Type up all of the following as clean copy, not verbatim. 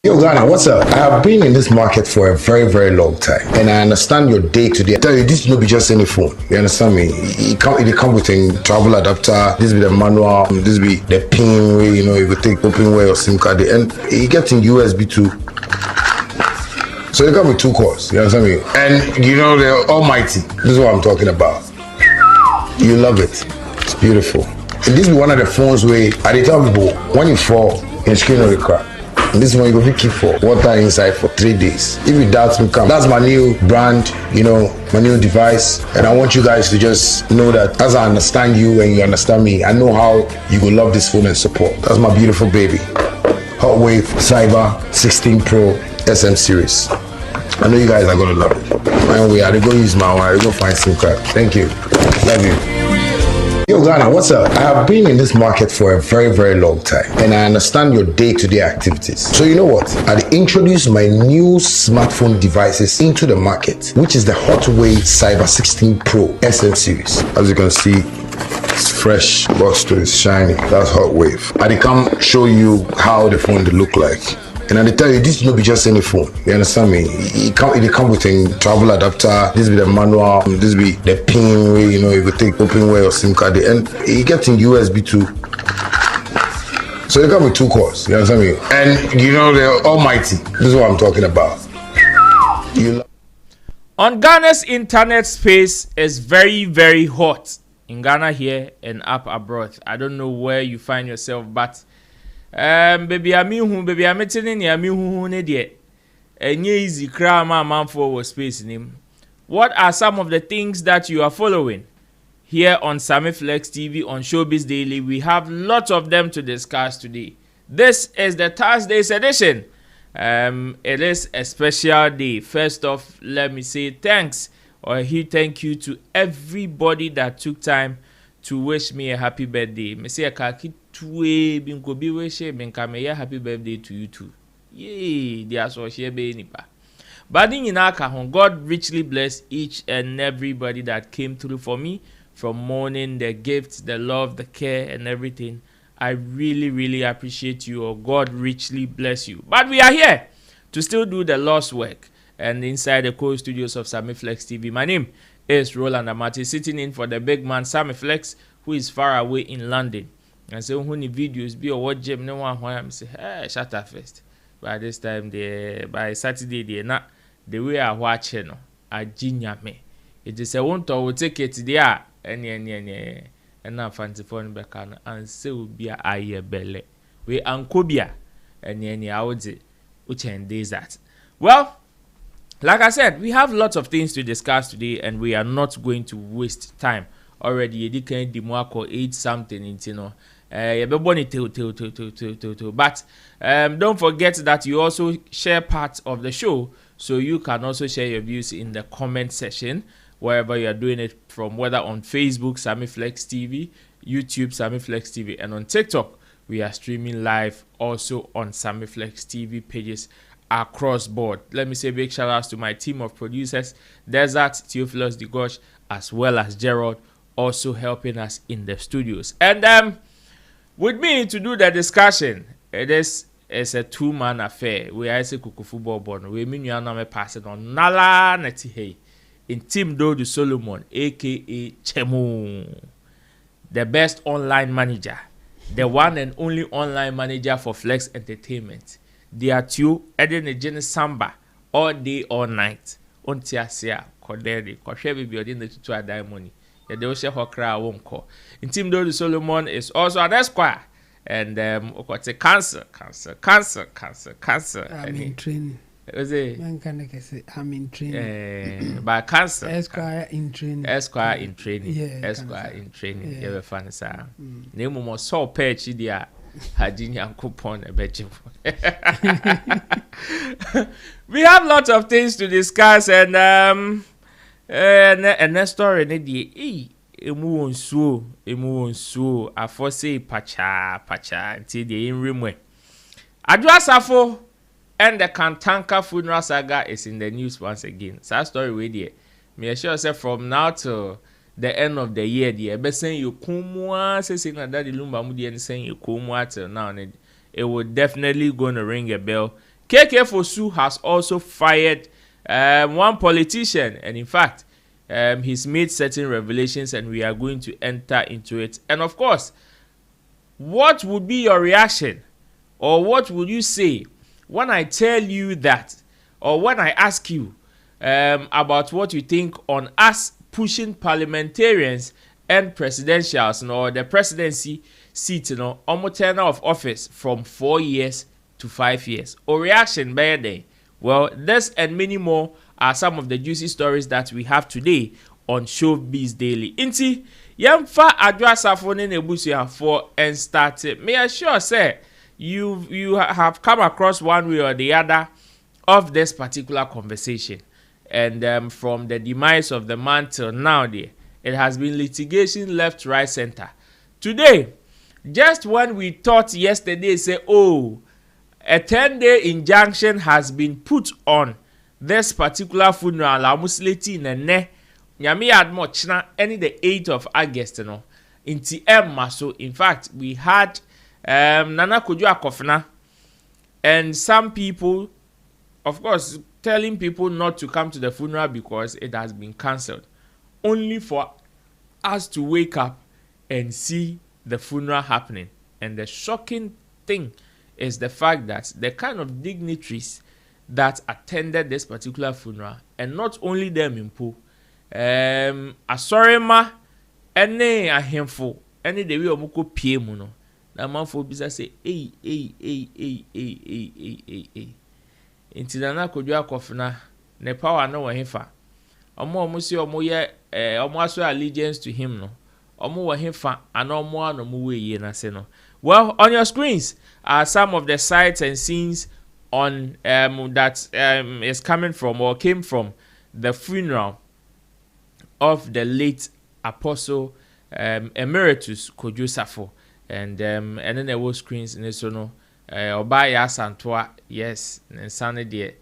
Yo, Ghana, what's up? I have been in this market for a very, very long time, and I understand your day to day. I tell you, this will be just any phone. You understand me? It come with a travel adapter. This be the manual. This be the pin way. You know, you could take open way or SIM card, and it gets in USB too. So they come with two cores. You understand me? And you know they're almighty. This is what I'm talking about. You love it. It's beautiful. And this be one of the phones where I tell people when you fall, your screen will crack. And this one you go keep for water inside for 3 days. If you doubt me, come. That's my new brand, you know, my new device. And I want you guys to just know that as I understand you and you understand me, I know how you will love this phone and support. That's my beautiful baby. Hot Wave Cyber 16 Pro SM series. I know you guys are gonna love it. Anyway, I go use my one. I go find SIM card. Thank you. Love you. Yo, Ghana, what's up? I have been in this market for a very, very long time, and I understand your day-to-day activities. So you know what? I introduced my new smartphone devices into the market, which is the Hot Wave Cyber 16 Pro SM series. As you can see, it's fresh, box to it's shiny. That's Hot Wave. I come show you how the phone look like. And I tell you, this will be just any phone. You understand me? It come with a travel adapter. This be the manual. This be the pin way. You know, you could take open way or SIM card, and it gets in USB too. So they come with two cores. You understand me? And you know they're almighty. This is what I'm talking about. On Ghana's internet space is very, very hot. In Ghana here and up abroad. I don't know where you find yourself, but baby I'm meeting in ne de enye easy cry man for space name. What are some of the things that you are following here on Sammy Flex TV on Showbiz Daily? We have lots of them to discuss today. This is the Thursday's edition. It is a special day. First off, let me say thanks or a huge thank you to everybody that took time to wish me a happy birthday. Me say a kaki tuwe binko bi wish binka me a happy birthday to you too. Yay, dia so share be nipa. But in Inaka, God richly bless each and everybody that came through for me from morning, the gifts, the love, the care, and everything. I really, really appreciate you. Or God richly bless you. But we are here to still do the Lord's work. And inside the core studios of Sammy Flex TV, my name is Roland Amati, sitting in for the big man Sammy Flex, who is far away in London. And so when the videos be or what gym, no one I'm say, hey, shut up first. By this time, by Saturday, they're not the way I watch it. No, I ginya me. It is a one to will take it there. And now fancy phone back and say will be a aye belly. We ankobia and I would say, which end is that. Well, like I said, we have lots of things to discuss today, and we are not going to waste time. Already, you can demarco 8 something into no. But don't forget that you also share parts of the show, so you can also share your views in the comment section wherever you are doing it from, whether on Facebook Sammy Flex TV, YouTube Sammy Flex TV, and on TikTok we are streaming live also on Sammy Flex TV pages across board. Let me say big shout outs to my team of producers, Desert, Theophilus Digosh, as well as Gerald, also helping us in the studios. And with me to do the discussion, it's a 2-man affair. We are say kuku football born. We mean you are not passing on Nala Neti in Team Dodu Solomon, aka Chemu, the best online manager, the one and only online manager for Flex Entertainment. They are two Eden Ejene Samba all day, all night. Ontiasia, Koderi, Koshebi, Biodin, the two money. The Dosha Hokra won't call. In Team Dodu Solomon is also an esquire. And what's a cancer. I'm in training. Was it? I'm in training. By cancer. Esquire in training. Esquire in training. Yeah, Esquire in training. Yeah. You ever find sir? Name more so patch there. Hadinya coupon a bedroom. We have lots of things to discuss, and next story the emu on so I foresee pacha until the in room. Adwoa Safo and the Kantanka funeral saga is in the news once again. So that story with you. Me assure say from now to the end of the year, be saying you kumwa say that the lumba mudi and saying you kumwa till now, it will definitely gonna ring a bell KK Fosu has also fired one politician, and in fact, he's made certain revelations, and we are going to enter into it. And of course, what would be your reaction, or what would you say when I tell you that, or when I ask you about what you think on us pushing parliamentarians and presidentials, or the presidency seat, almost tenure of office from 4 years to 5 years? Or reaction by day? Well, this and many more are some of the juicy stories that we have today on Showbiz Daily. Inti yamfa Adwoa Safo ne nebusia for and start it. May I sure say you have come across one way or the other of this particular conversation, and from the demise of the man till now, there it has been litigation left, right, center. Today, just when we thought yesterday, say, oh, a 10-day injunction has been put on this particular funeral, amusleti nene nyame admochna any the 8th of August, inti emma. So in fact, we had Nana Kojo Akofna and some people, of course, telling people not to come to the funeral because it has been cancelled, only for us to wake up and see the funeral happening. And the shocking thing is the fact that the kind of dignitaries that attended this particular funeral, and not only them in Po, Asorema, any a handful, any the way omuko PM no, na manfo bisa say, hey. Inti Nana Kojo Akofna, ne power no wa hefa. Omo si omo ye omo aso allegiance to him no. Omo wa hefa and omo ano mu we ye na se no. Well, on your screens are some of the sights and scenes on that is coming from or came from the funeral of the late Apostle Emeritus Kojo Safo, and then there were screens in this no Obaya Santoa, yes, and Sunday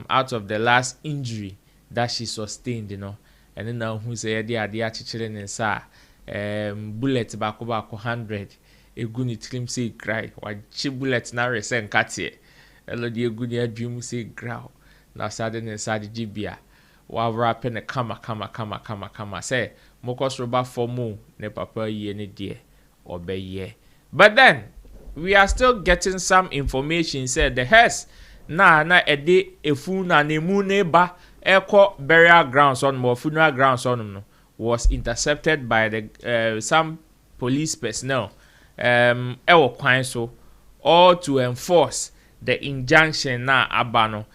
out of the last injury that she sustained, and then now who say the idea children and sa bullet back 100 a good trim say cry or chi bullet na resent katie elo de good dream say growl na sudden inside GBA while rapping a kama say mokos roba for mo ne papa ye ne dear or be ye. But then we are still getting some information said the hearse na a day a fool na nemu neba echo burial grounds on more funeral grounds on no was intercepted by the some police personnel ewo kwan so all to enforce the injunction na abano.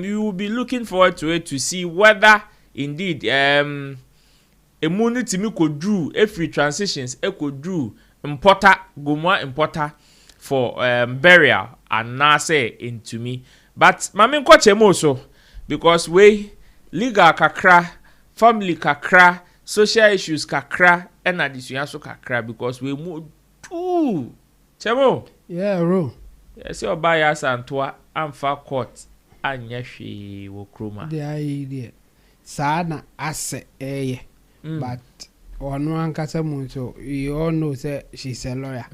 You will be looking forward to it to see whether indeed immunity me could do every transitions e could do importer gomwa importer for burial and na say into me. But mame kwache mo so because we legal kakra, family kakra, social issues kakra, and addition so kakra because we move too. Chemo. Yeah, bro. Yes, your bias and to amfa court and yashi wo kroma. The idea. Sana ase but one kasa mu so you all know say she's a lawyer.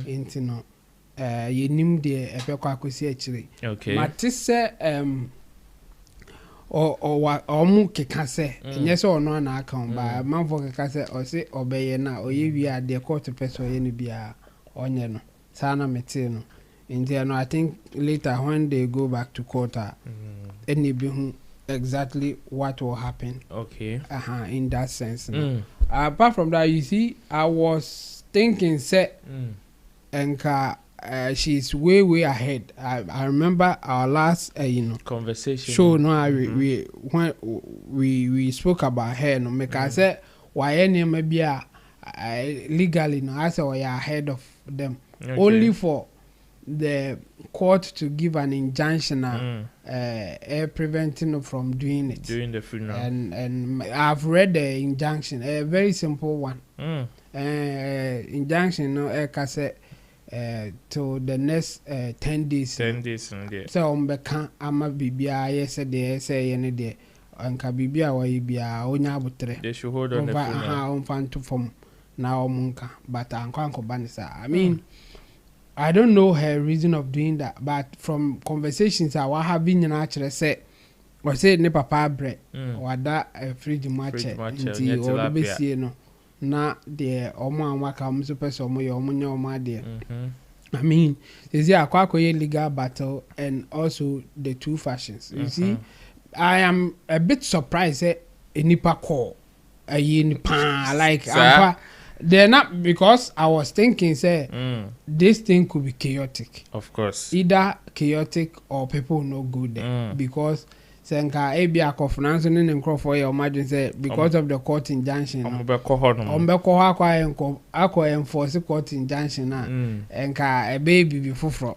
Into no you nim de ebe kwa kwesi achire. Okay. Matise or mu keka se nyese ono na aka ba manfo keka se o se obeye na oye wi ade court person ye ne bia onye no sana mete no ntia no I think later when they go back to court any be who exactly what will happen. Okay. In that sense. Apart from that, you see, I was thinking say enka she's way ahead. I remember our last conversation show we when we spoke about her no make I say why any maybe legally no I say we are ahead of them. Okay. Only for the court to give an injunction preventing from doing it during the funeral. And I've read the injunction, a very simple one. Injunction no say to the next 10 days. 10 days so mbeka ama bibia yesterday say any day anka bibia wa bibia onya abutre they should hold on the funeral on fan to form na omunka but anko banisa I mean I don't know her reason of doing that, but from conversations I was having, and actually said, or say ne papa bread, or that a fridge match, nti or the best, you know, na the Oman Wakam super some your money or my dear. I mean, is there a quite legal battle and also the two fashions. You see, I am a bit surprised that a nipa call a yin pan like they're not, because I was thinking say this thing could be chaotic. Of course. Either chaotic or people no good there. Because senka ebia conference in Crawford your imagine say because of the court injunction. Akwa enforce court injunction enka a baby be fufro.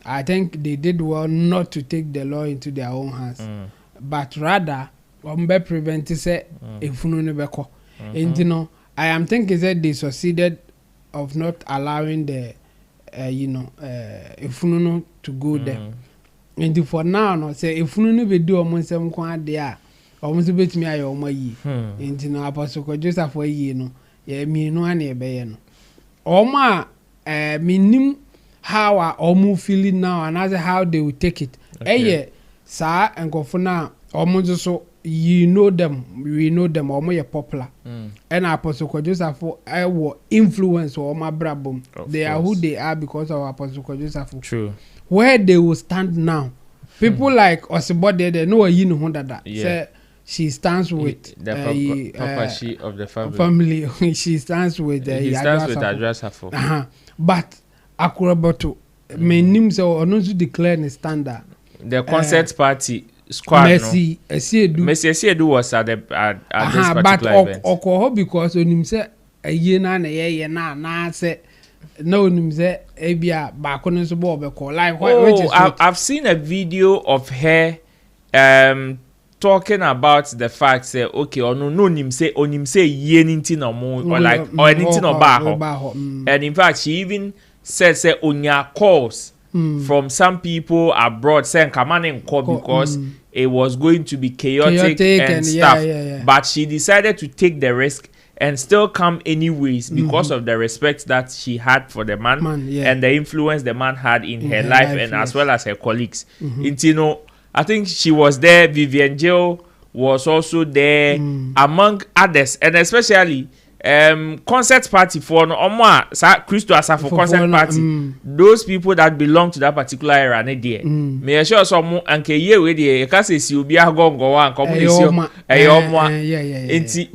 I think they did well not to take the law into their own hands. But rather prevent say ifunu ne beko. And you know, I am thinking that they succeeded of not allowing the ifunu to go there. And for now, no say if you no be do almost some quan there, almost bet me ayo my ye. And you know, Apostle Joseph for ye no, ye me no ane be no. Oma minim how I almost feeling now, and as how they will take it. Yeah, sir, and go for now. Almost so you know them, we know them, almost popular. And Apostle Joseph for I will influence or my brabum. They are who they are because of Apostle Joseph. True. Where they will stand now, people like Osibode, they know you know that. Say she stands with the papa she of the family. She stands with he stands with Adwoa Safo. But Akuraboto, my name so or not to declare the standard. The concert party squad. Messi Edu was at this particular but event. Okoho because when him say a year na say. No, Abia Bakonis Bob like I've seen a video of her talking about the fact say okay or no him say ye anything or more or like or anything or baho. And in fact she even said say onya calls from some people abroad saying come on and call because it was going to be chaotic and stuff. But she decided to take the risk and still come anyways because of the respect that she had for the man and the influence the man had in her life and as well as her colleagues. You know, I think she was there. Vivian Jill was also there among others, and especially concert party for Christo Asafo concert party. Those people that belong to that particular era, ne there. Me sure some anke ye we there. Because si obi agongo wa nkomo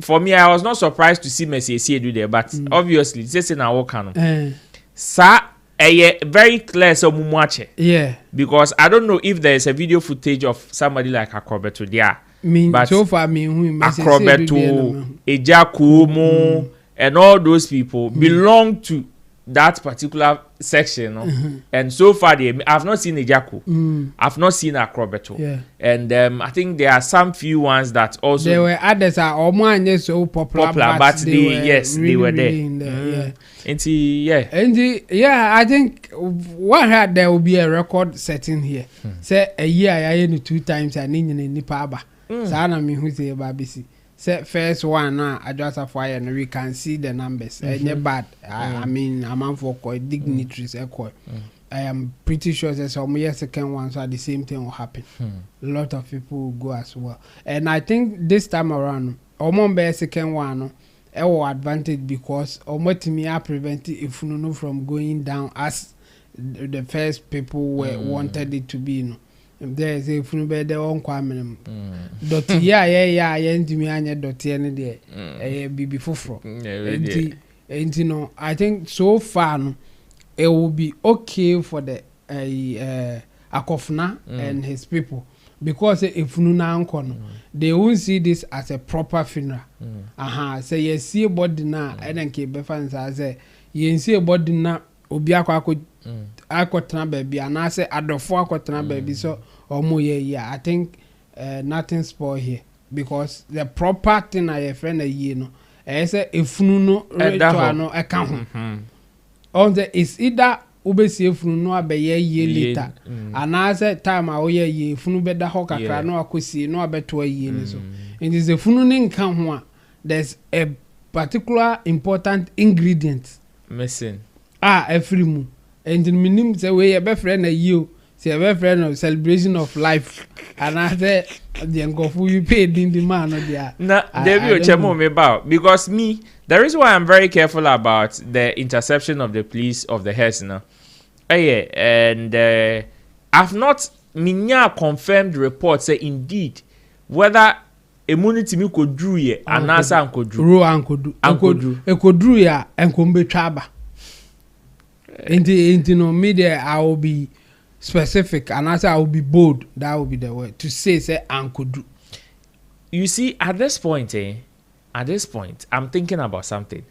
for me, I was not surprised to see Messi do there, but obviously say na wo kan no. Sa very clear so mumuache. Yeah. Because I don't know if there is a video footage of somebody like Akrobeto there. But so far Akrobeto, Ejakumo, and all those people belong to that particular section. And so far, I've not seen Ejaku. I've not seen Akrobeto. And I think there are some few ones that also... There were others are almost so popular but they were there. And I think there will be a record setting here. Say a year I 2 times I need in Nipaba. Sana me who say babisi. Say first one Adwoa Safo and we can see the numbers. Bad. I mean I'm for quite dignitaries. I am pretty sure that some years second one so the same thing will happen. A lot of people will go as well. And I think this time around, Omombe second one will advantage because Omotimi are preventing if you know from going down as the first people wanted it to be. No. There is a full bed on Quaminum. Dot ntimi anya dot any day. Be before from. And you know, I think so far no, it will be okay for the Akofna and his people. Because if they won't see this as a proper funeral. Say you see a body now, and then keep fans say you see a body now, Obiako akotena baby, and I say Adofo akotena baby, so or more I think nothing spoil here. Because the proper thing I friend I say if no account. On the is either ubesi funu no abeye ye later and as a time awoye ye funu beda ho kakra no akosi no abeto ye ni so it is a funu ne nkan ho there's a particular important ingredient missing every mu and in minim say we a friend a you say a friend of celebration of life and I say the uncle you paid in the man or the na David Ochemo me about because me the reason why I'm very careful about the interception of the police of the hearse now and I've not minya confirmed report say indeed whether immunity me could drew ye and answer uncle drew uncle drew ya and kumbe traba into no media I will be specific and answer I will be bold. That will be the word to say uncle drew. You see at this point I'm thinking about something.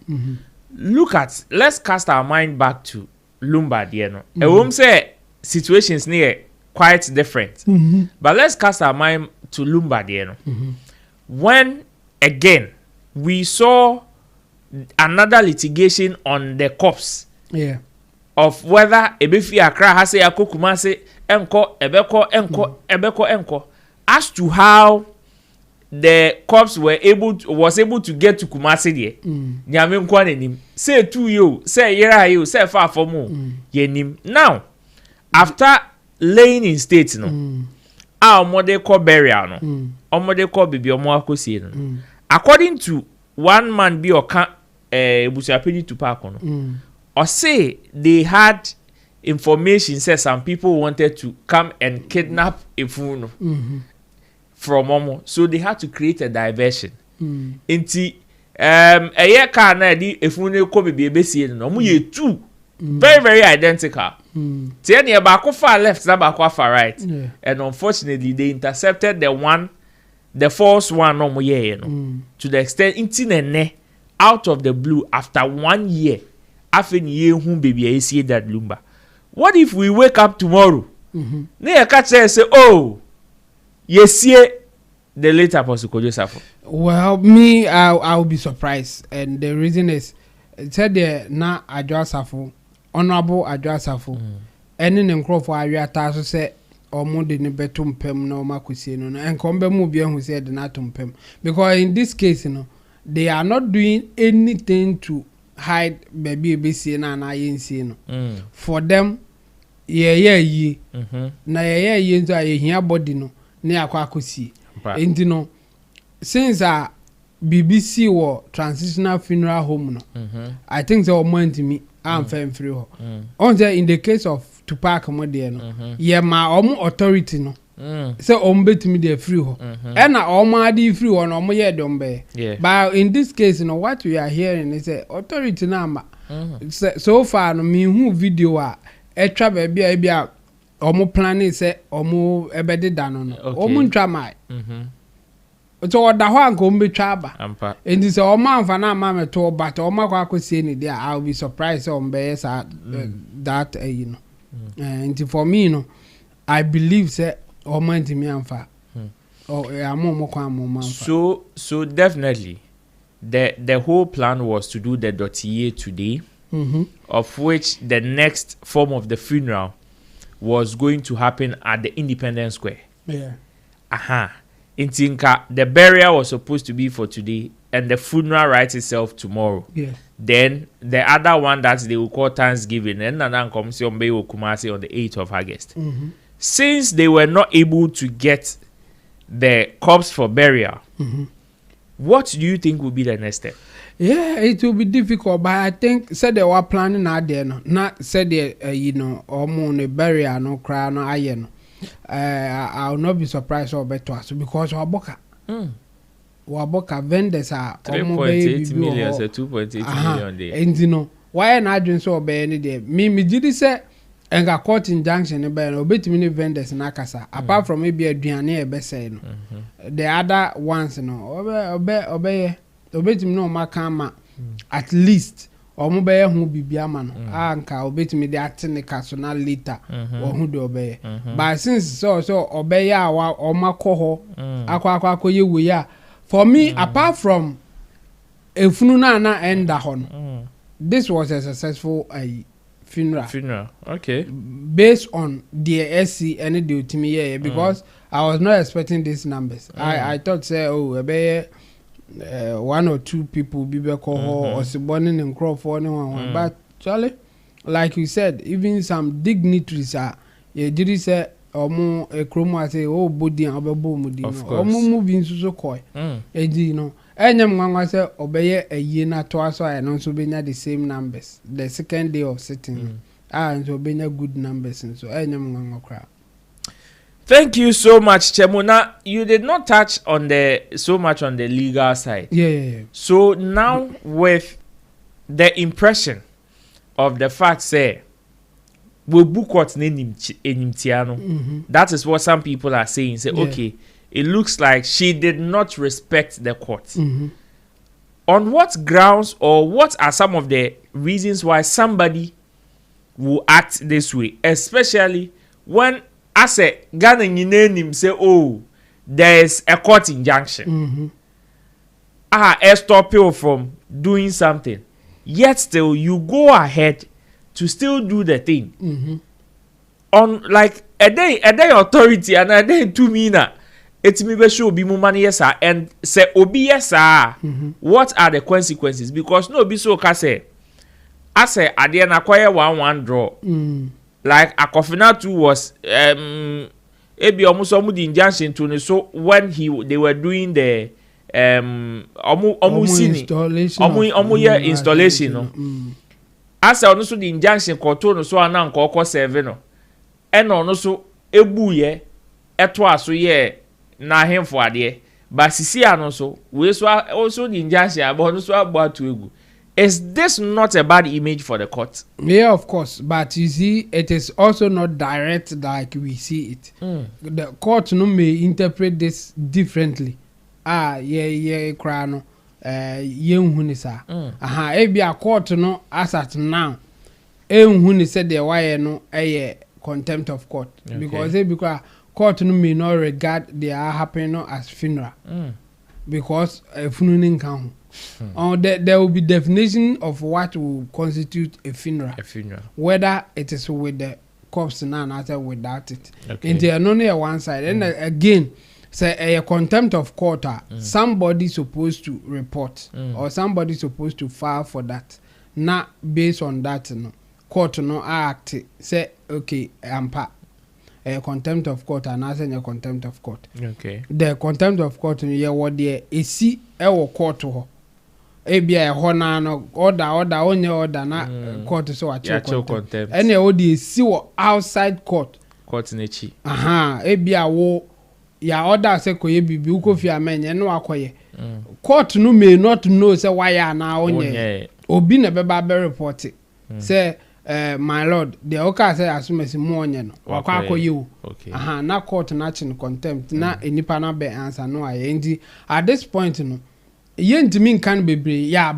Let's cast our mind back to Lombard, you know. I won't say situations near quite different, but let's cast our mind to Lombard, you know. When again we saw another litigation on the cops, of whether Ebefi Accra has a Kumase enko ebeko as to how the cops was able to get to Kumasi there. Nyame nkwanenim say to you say yera you say far from you yenim. Now after laying in state no our mother call burial no omode call bibi omo akosie no according to one man bi oka busuapedi to park no or say they had information say some people wanted to come and kidnap a fool from Omo, so they had to create a diversion. Inti a year car na di efunu ko bibi ebesie no mo ye two very very identical. Tie ne ba ko far left na ba ko far right. And unfortunately they intercepted the false one no mo ye no to the extent inti ne out of the blue after 1 year after ye hu baby e see that lumba. What if we wake up tomorrow? Ne catch say oh yes, the late Apostle Safo. Well, me, I'll be surprised, and the reason is, it said there na Adwoa Safo, Honorable Adwoa Safo, any name for area task say or more than a betum pem no makusino, and come Mubian who said natum pem. Because in this case, you know, they are not doing anything to hide baby BC and I ain't seen. For them, ye. Na ye into a here body no. Near Kwakusi. And you know, since BBC or transitional funeral home, no, I think they are more to me. I'm fair free. In the case of Tupac Modiano, yeah, my own authority, no, so bet me the free. And I already free on my head, don't be. But in this case, you know, what we are hearing is a authority number. So far, no, me who video extra baby out. Omo planning say omo ebede dano no omo ntwa mai so oda ho anko omo betwa aba and say omo amfa na ma meto but omo akwakosie ni there I'll be surprised on be that you know and for me you know I believe say omo ntimi amfa amo kwa amo amfa so definitely the whole plan was to do the dossier today of which the next form of the funeral was going to happen at the Independence Square. In Tinka, the burial was supposed to be for today, and the funeral right itself tomorrow. Then the other one that they will call Thanksgiving, and then comes on Kumasi on the 8th of August. Since they were not able to get the corpse for burial, what do you think will be the next step? Yeah, it will be difficult, but I think said they were planning out there, no, not said they, you know, or moon a barrier, no crown, no iron. I'll not be surprised or better because Waboka vendors are 3.8 million, 2.8 million there. And you know, why not doing so by any day? Me did say, and got caught injunction about obey many vendors in Akasa, apart from maybe a Diane Bessay. The other ones, you know, obey. Obetimi no makama at least omobe hu bibiama no anka obetimi de atene kasona later hu de obeye but since so obeye awa omakoho akwa ye we ya for me apart from efunu na enda hon this was a successful funeral okay based on the SC and the ultimate year because I was not expecting these numbers. I thought say obeye 1 or 2 people be call or Sibonning and Crawford, but Charlie, like you said, even some dignitaries are did say omo a chroma say oh body and obebo mudi no omo moving so koi edi no enyam nwanwa say obeye aye na to aso ay no so benya the same numbers the second day of sitting and so benya good numbers so enyam nwanwa kra. Thank you so much, Chemuna. You did not touch on so much on the legal side. Yeah. So now with the impression of the fact say we book what enimtiano. That is what some people are saying. Say, okay, it looks like she did not respect the court. On what grounds or what are some of the reasons why somebody will act this way, especially when I say Ghana name say, oh, there is a court injunction. Stop you from doing something. Yet still you go ahead to still do the thing. On like a day authority and a day to me na it me be show be money yes sir and say obi yes sir. What are the consequences? Because no be so ka say I say ade na acquire 1-1 draw. Like Akofina 2 was ebi almost the injunction to so when they were doing the installation no as ono so the injunction koto no so anan ko 7 no and ono so ebu ye eto aso ye na hemfo ade but sisi ano so we so also the injunction about no so about to egu. Is this not a bad image for the court? Yeah, of course. But you see, it is also not direct like we see it. The court no may interpret this differently. Krano. Hunisa. Ebi a court no as at now. Huni said the why no a contempt of court. Because court no may not regard the happening as funeral. Because a funeral count. There will be definition of what will constitute a funeral. Whether it is with the corpse now and without it. And they are only one side. And again, say a contempt of court. Somebody supposed to report or somebody supposed to file for that. Not based on that, no court no act. Say okay, a contempt of court and answer a contempt of court. Okay. The contempt of court what there is see court to her. Ebia hona no order na court so achieve contempt. Any odi see outside court nechi. Ebia wo ya order say koye bibi ukofi amenye no akoye. Court no may not know say why ya na onye. Obi na beba be report it. Say my lord, the oka say asumesi mo onye no. Wakwa akoye o. Na court na chin contempt na enipa na be answer no aye. Ndi at this point no Yentimi can be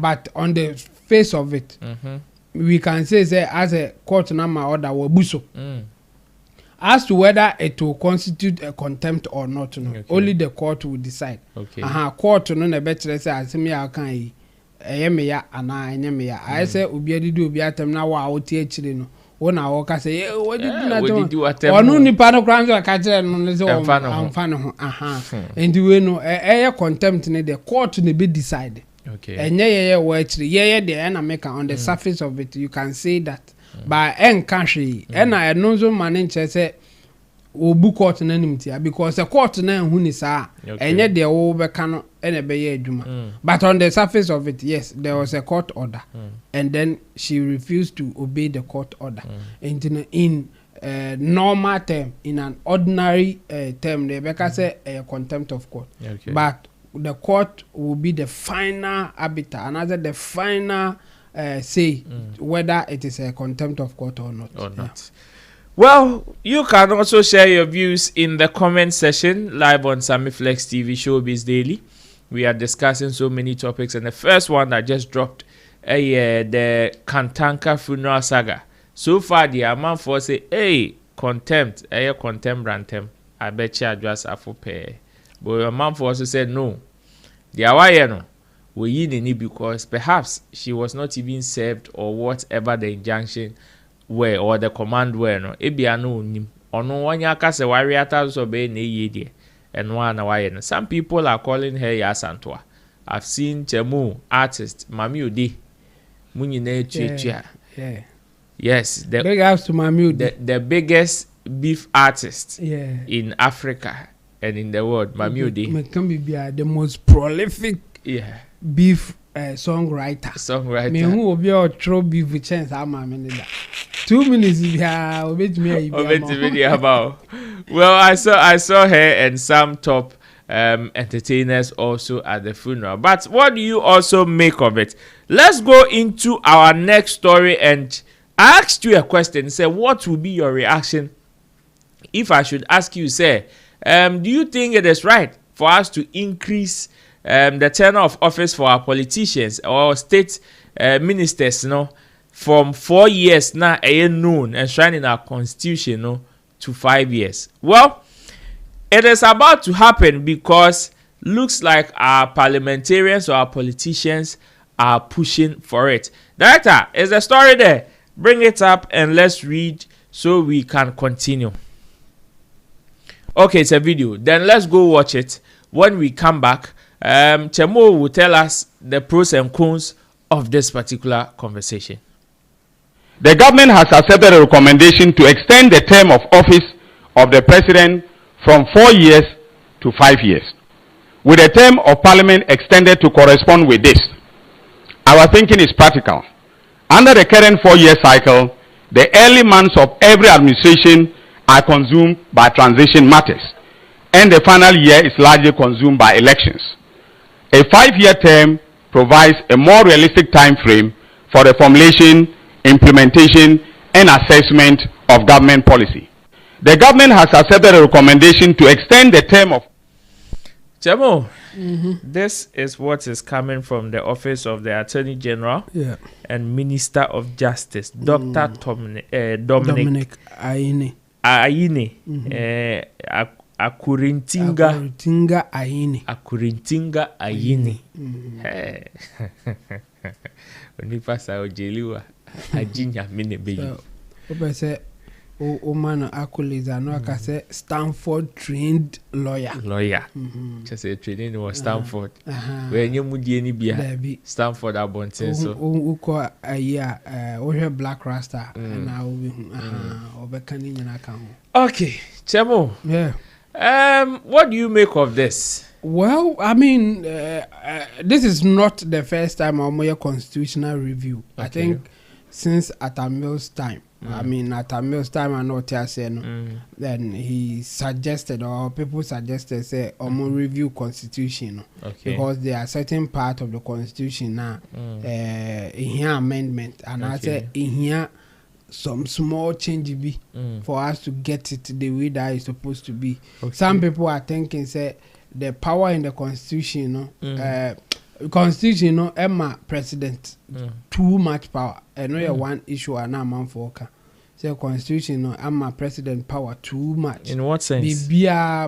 but on the face of it, we can say as a court number order wabuso. As to whether it will constitute a contempt or not, only the court will decide. Court no na better say as me akan eyemeya ana enyemeya. I say obi adidu obi atem na wa oti achire no. Ona woka say what did you do at onu nipa no kran so ka kire no say amfa no ho and we no contempt ne the court ne be decide enye wo achire the na make on the surface of it you can say that by country na no so manage say obu court na nimtia because the court na hu ni saa enye de wo be ka no ene be ye adwuma but on the surface of it yes there was a court order and then she refused to obey the court order in normal term in an ordinary term they be say a contempt of court but the court will be the final arbiter another the final say whether it is a contempt of court or not. Well, you can also share your views in the comment section live on Sammy Flex TV Showbiz Daily. We are discussing so many topics, and the first one that just dropped, the Kantanka funeral saga. So far, the amount for say, hey, contempt, contempt rantem. I bet you just have to pay. But your mom for also said no. The Hawaii no, we need because perhaps she was not even served or whatever the injunction were or the command were no ebia no nim ono wanya aka se wariata so be na yedie enwa na waye no. Some people are calling her Yasantoa. I've seen Chemu artist Mami Ode munyina etuatua Yes, big ups to Mami the biggest beef artist in Africa and in the world, Mami Ode. Can be the most prolific beef songwriter. Me who will be a true beef chance. I'm a minute. 2 minutes. Well, I saw her and some top entertainers also at the funeral. But what do you also make of it? Let's go into our next story, and I asked you a question. Say, what will be your reaction if I should ask you, say, do you think it is right for us to increase the tenure of office for our politicians or state ministers, from 4 years now, known enshrined in our constitution, to 5 years? Well, it is about to happen because looks like our parliamentarians or our politicians are pushing for it. Director, is the story there? Bring it up and let's read so we can continue. Okay, it's a video. Then let's go watch it. When we come back, Chemo will tell us the pros and cons of this particular conversation. The government has accepted a recommendation to extend the term of office of the president from 4 years to 5 years, with the term of parliament extended to correspond with this. Our thinking is practical. Under the current 4-year cycle, the early months of every administration are consumed by transition matters, and the final year is largely consumed by elections. A 5-year term provides a more realistic time frame for the formulation, implementation, and assessment of government policy. The government has accepted a recommendation to extend the term of... Chemo, this is what is coming from the office of the Attorney General and Minister of Justice, Dr. Dominic Ayine. Akurintinga Ayine. Onipa sa ojeliwa ajinya mine beyi. Omano Akuliza no akase Stanford trained lawyer. Just a training was Stanford. When you mudi ni bia Stanford abonten so. Uko aya we Black Rasta na obi obekani nyina kan. Okay, Chemo. Yeah. What do you make of this? Well, I mean, this is not the first time I'm a constitutional review. Okay. I think since Atamil's time. I mean, at Atamil's time, I know then he suggested, or people suggested, say, review constitution. Okay. Because there are certain part of the constitution now, in here amendment, and I say in here some small change be for us to get it the way that it's supposed to be. Okay. Some people are thinking, say, the power in the constitution, constitution, Emma president too much power. And no one issue and now man for say constitution, Emma president power too much. In what sense? Be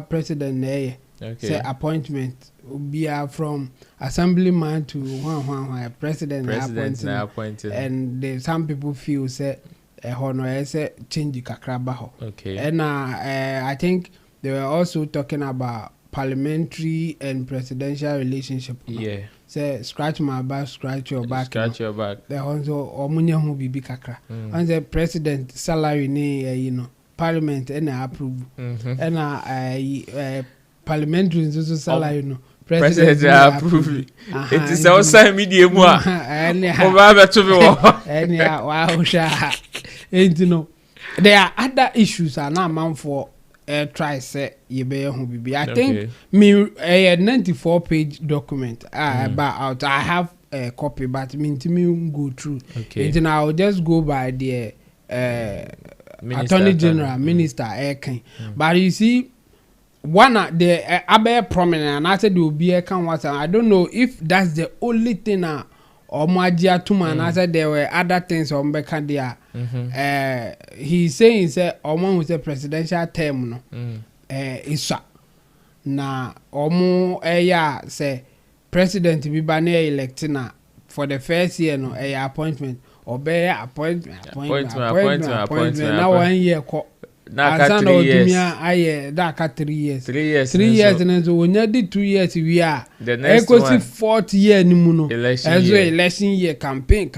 president there. Okay. Say appointment be from assemblyman to one president appointed. And some people feel say honor say change the kakraba. Okay. And I think they were also talking about parliamentary and presidential relationship. Yeah. Say scratch my back, scratch your back. Scratch your back. The also omunya hu bibi kakra. And the president salary ne parliament and approve. And parliamentary also salary president approve. It is also media mo. Oba beto be wo. Wow sha. And there are other issues are now man for try say you be hu bibi. I think me a 94-page document about I have a copy but me go through. Okay. And then I'll just go by the Attorney General Minister Ekin. But you see one the abe prominent and I said there will be a can what I don't know if that's the only thing or Majia Tuma and I said there were other things on Bekandia. He's saying say Omo with a presidential term no isa na Omo say president be bane elect na for the first year no appointment or be appointment now 1 year Naka 3 years. Aye, daka 3 years. 3 years. 3 years and so when you did 2 years we are. The next one. 4th year ni muno. Election year campaign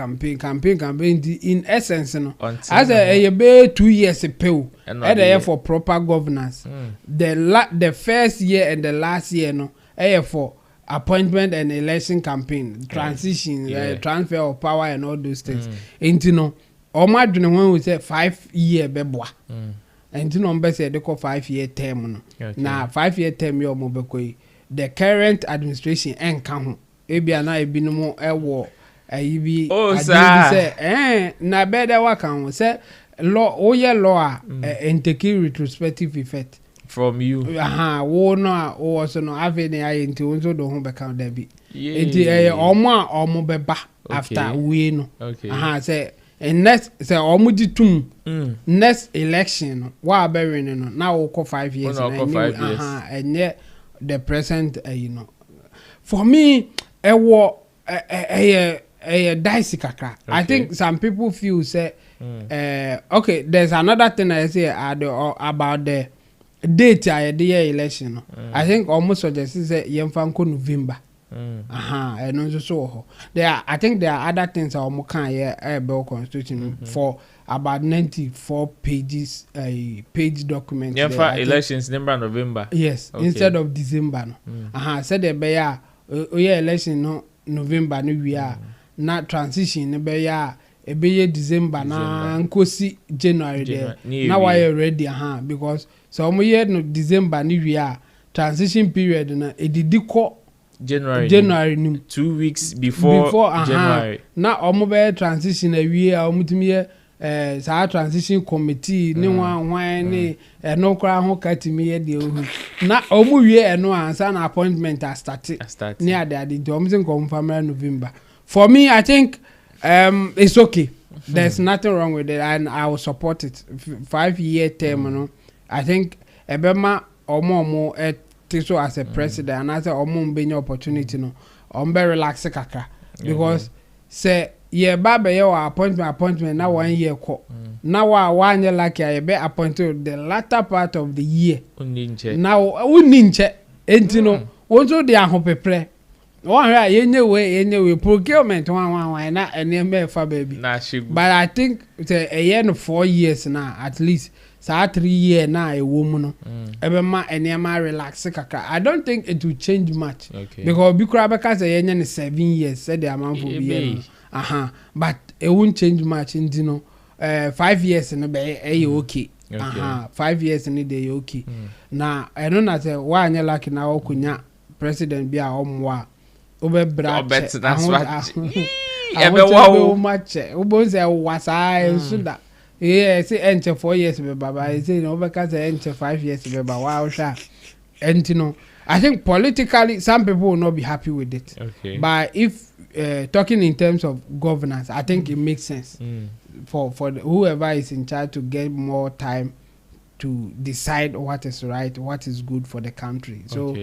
in essence no. As a be 2 years pay. And for proper governance. The first year and the last year no. For appointment and election campaign, transition, transfer of power and all those things. And you know, Omadune when we say 5 year beboa. And you know, say they call 5 year term. Now 5 year term you mobekoi. The current administration and come. Ebi ana ebi no mo ewo ayibi. Oh sir. Na better work on say law. Oh yeah law. And take retrospective effect. From you. Wo no o so no ave ne aye nti won so do ho beka da bi. Nti omo beba after we no. Say next say omo di tum. Next election no wa be win no na wo ko 5 years na enye the present you know. For me wo dicey kakra. I think some people feel say okay, there's another thing I say about the date I the election. I think almost suggests say yemfanko November. And also so I think there are other things our bill constitution for about 94 pages page document. Elections November. Yes, instead of December. Said the bear election no November no we are not transition no bear a December na nkosi January there. Now why ready because so year no December ni we are transition period na edidiko January ni 2 weeks before January. Na omo transition a we are omutimi sa transition committee ni wan ni no kra ho katimi de ohu na omo we eno ansa na appointment start near the omsin confirm November. For me I think it's okay. There's nothing wrong with it and I will support it. 5 year term no. I think ebema omo so as a president and as a omo be opportunity no be relax kakra because say ye baba ye appointment na 1 year ko na one year like ye be appointed the latter part of the year now uninche entino wonso de ahopepre one yenye we procurement one na ene fa baby but I think say a year no 4 years now at least sa 3 year na a woman no ebema enema relax kaka. I don't think it will change much because bikura beka say yenye 7 years say the amount for be but it won't change much in 5 years no be okay 5 years ni dey okay na I don't know say why anya like na okunya president bia omwa obebra ebe wow much obo say wasa so that say enter 4 years be baba say no because enter 5 years be baba wow sha and I think politically some people will not be happy with it but if talking in terms of governance I think it makes sense for whoever is in charge to get more time to decide what is right, what is good for the country. So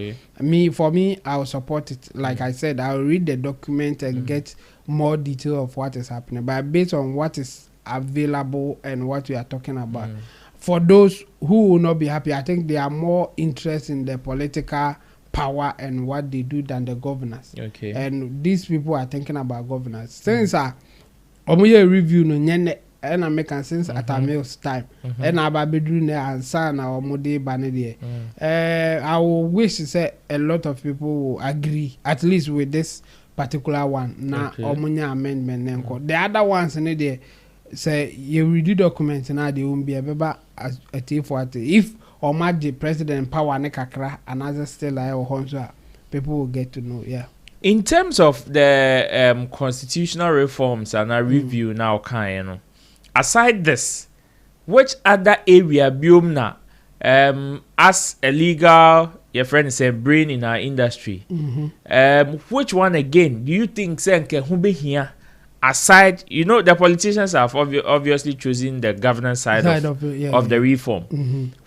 for me I will support it. Like I said, I will read the document and get more detail of what is happening, but based on what is available and what we are talking about. For those who will not be happy, I think they are more interested in the political power and what they do than the governors. And these people are thinking about governance. Since omoye review no nyene and I make sense at a meal's time and I be doing the answer na omode bane there. I will wish to say a lot of people will agree at least with this particular one na omonya amendment nenko. The other ones in there say you read the documents now they won't be able if or the president power ne kakra another still people will get to know. In terms of the constitutional reforms and a review now kind aside this, which other area biomna as a legal your friend say brain in our industry which one again do you think say who be here aside the politicians have obviously chosen the governance side of the reform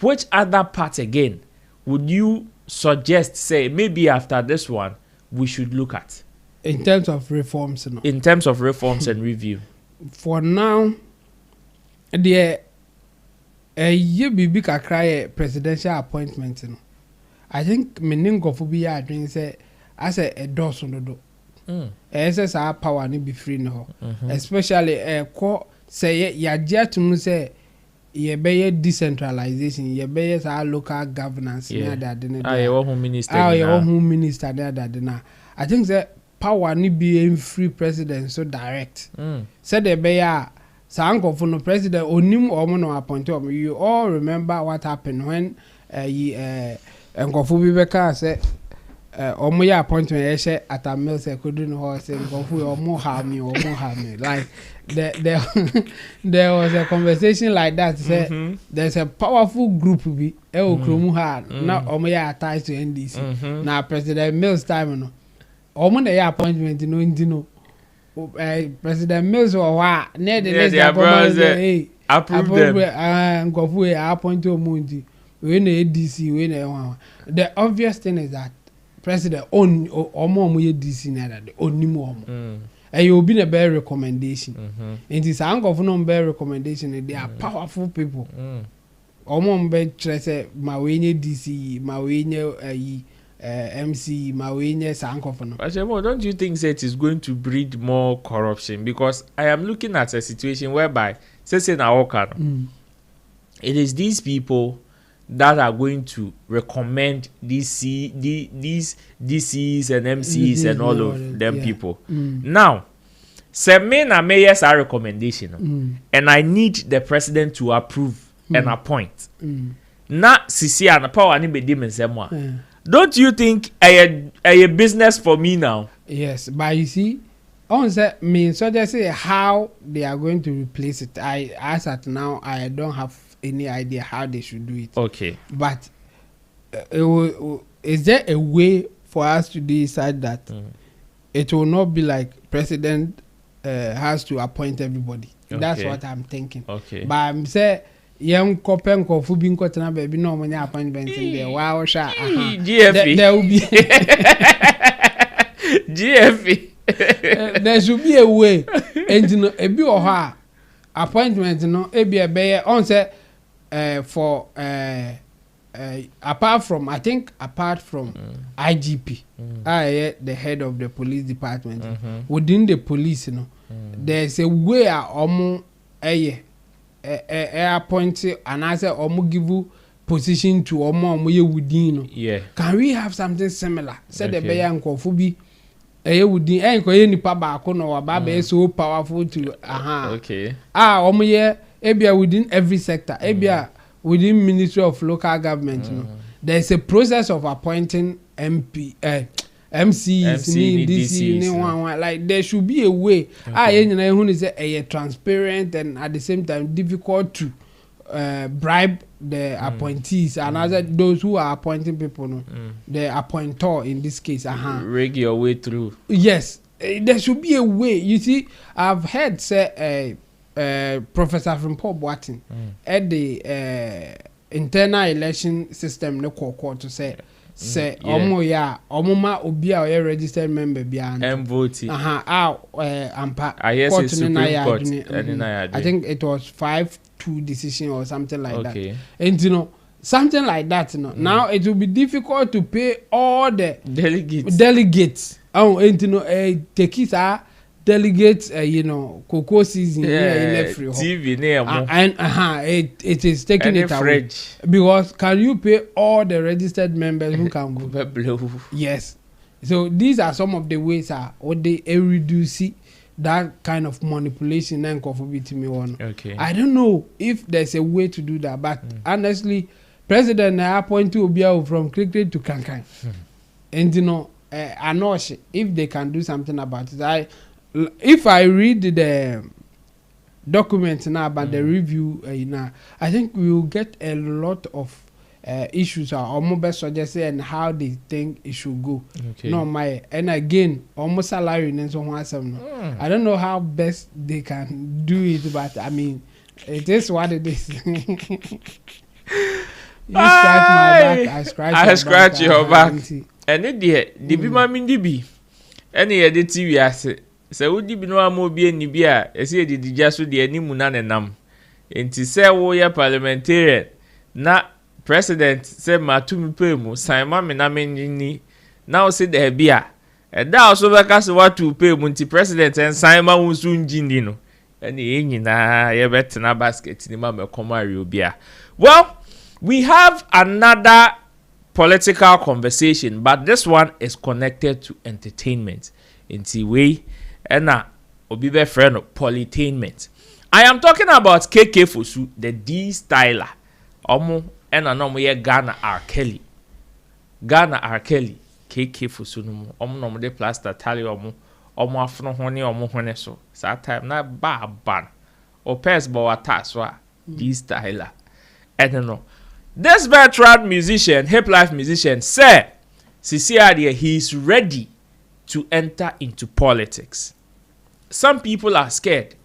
which other part again would you suggest say maybe after this one we should look at in terms of reforms and review? For now ye bibi kakra presidential appointment no. I think meningofo bi ya adwen say as a doso no do. Say our power ni be free no. Especially ko say ya to say ye be decentralization, ye be local governance near that dinner. Your home minister. Your home minister near that dinner. I think that power ni be free president so direct. Say the be ya sanko for no president onim omo no appoint. You all remember what happened when Nkofu bi beka say omo ya appointment e she at a mill say could no ho say Nkofu omo ha me like there was a conversation like that say there's a powerful group bi e okromu ha na omo ya attached to NDC na President Mills time no omo na ya appointment no ndi no President Mills or wa near the next approve them Nkofu appoint omo ndi we na ADC we na the obvious thing is that president omo DC na that onimo omo you be a better recommendation it is ango for no better recommendation they are powerful people omo be say ma we nye DC ma we nye MC ma we nye sanko for no. But don't you think that it is going to breed more corruption? Because I am looking at a situation whereby say na Okano it is these people that are going to recommend these DCs and MCs and all of them people. Now, Sammy na mayors are recommendation, and I need the president to approve and appoint. Na sisi ana power ni be dimensemwa. Don't you think a business for me now? Yes, but you see, on that means so they say how they are going to replace it. As at now, I don't have any idea how they should do it. Okay. But is there a way for us to decide that it will not be like president has to appoint everybody? Okay. That's what I'm thinking. Okay. But I'm saying young kopen ko fu bin ko tena baby no money appointment in there. Wow, sha. GFE. There will be GFE. There should be a way. And you know, a bit of her appointment, you know, a be a bear on say for apart from IGP, the head of the police department, within the police, you know, there's a way appointed and I say give you position to within. Yeah. Can we have something similar? Said the bear and kofubi. Within any paba kono baba so powerful to okay. Ebia within every sector, ebia within Ministry of Local Government, you know, there's a process of appointing MCs, DC, like there should be a way. Transparent and at the same time difficult to bribe the appointees and other those who are appointing people, no, the appointer in this case. Rig your way through. Yes, there should be a way. You see, I've heard say Professor from Paul Boatin at the internal election system no court to say omo ma obi a registered member bia vote ampa court I think it was 5-2 decision or something like that. And you know something like that, you know. Now it will be difficult to pay all the delegates. And you know take it delegates, you know, cocoa season in free TV name and it is taking it away because can you pay all the registered members who can go? Yes. So these are some of the ways what they reduce that kind of manipulation and conformity me one. Okay. I don't know if there's a way to do that, but honestly, President I appoint to Obia from Cricket to Kankan. And you know, I know if they can do something about it. If I read the documents now about the review, I think we will get a lot of issues or best suggested and how they think it should go. Okay. No, and again, almost salary and so on. I don't know how best they can do it, but I mean, it is what it is. You scratch my back, I scratch your back. And it the be my mindibi. Any edit TV asset. So would you be no more be any beer? As he did just with the animu nanam. Enti say wo ye parliamentarian na president say matumi pe mu Simon me na menni now say there be a da also be ka say what to pay mu nti president and Simon wo so ngini no and nyina ye betena basket ni ma me komari obia. Well, we have another political conversation, but this one is connected to entertainment. Inti way na obi be friend of polytainment. I am talking about KK Fosu, the D styler. Omo ena no mo ye Ghana R Kelly. Ghana R Kelly KK Fosu no omo no mo de plaster tally omo afno hone omo hone so. That time na ba ban. O pes bo ataswa D styler. I don't know. This veteran musician, hip life musician, said, Sisiadia, he is ready to enter into politics. Some people are scared.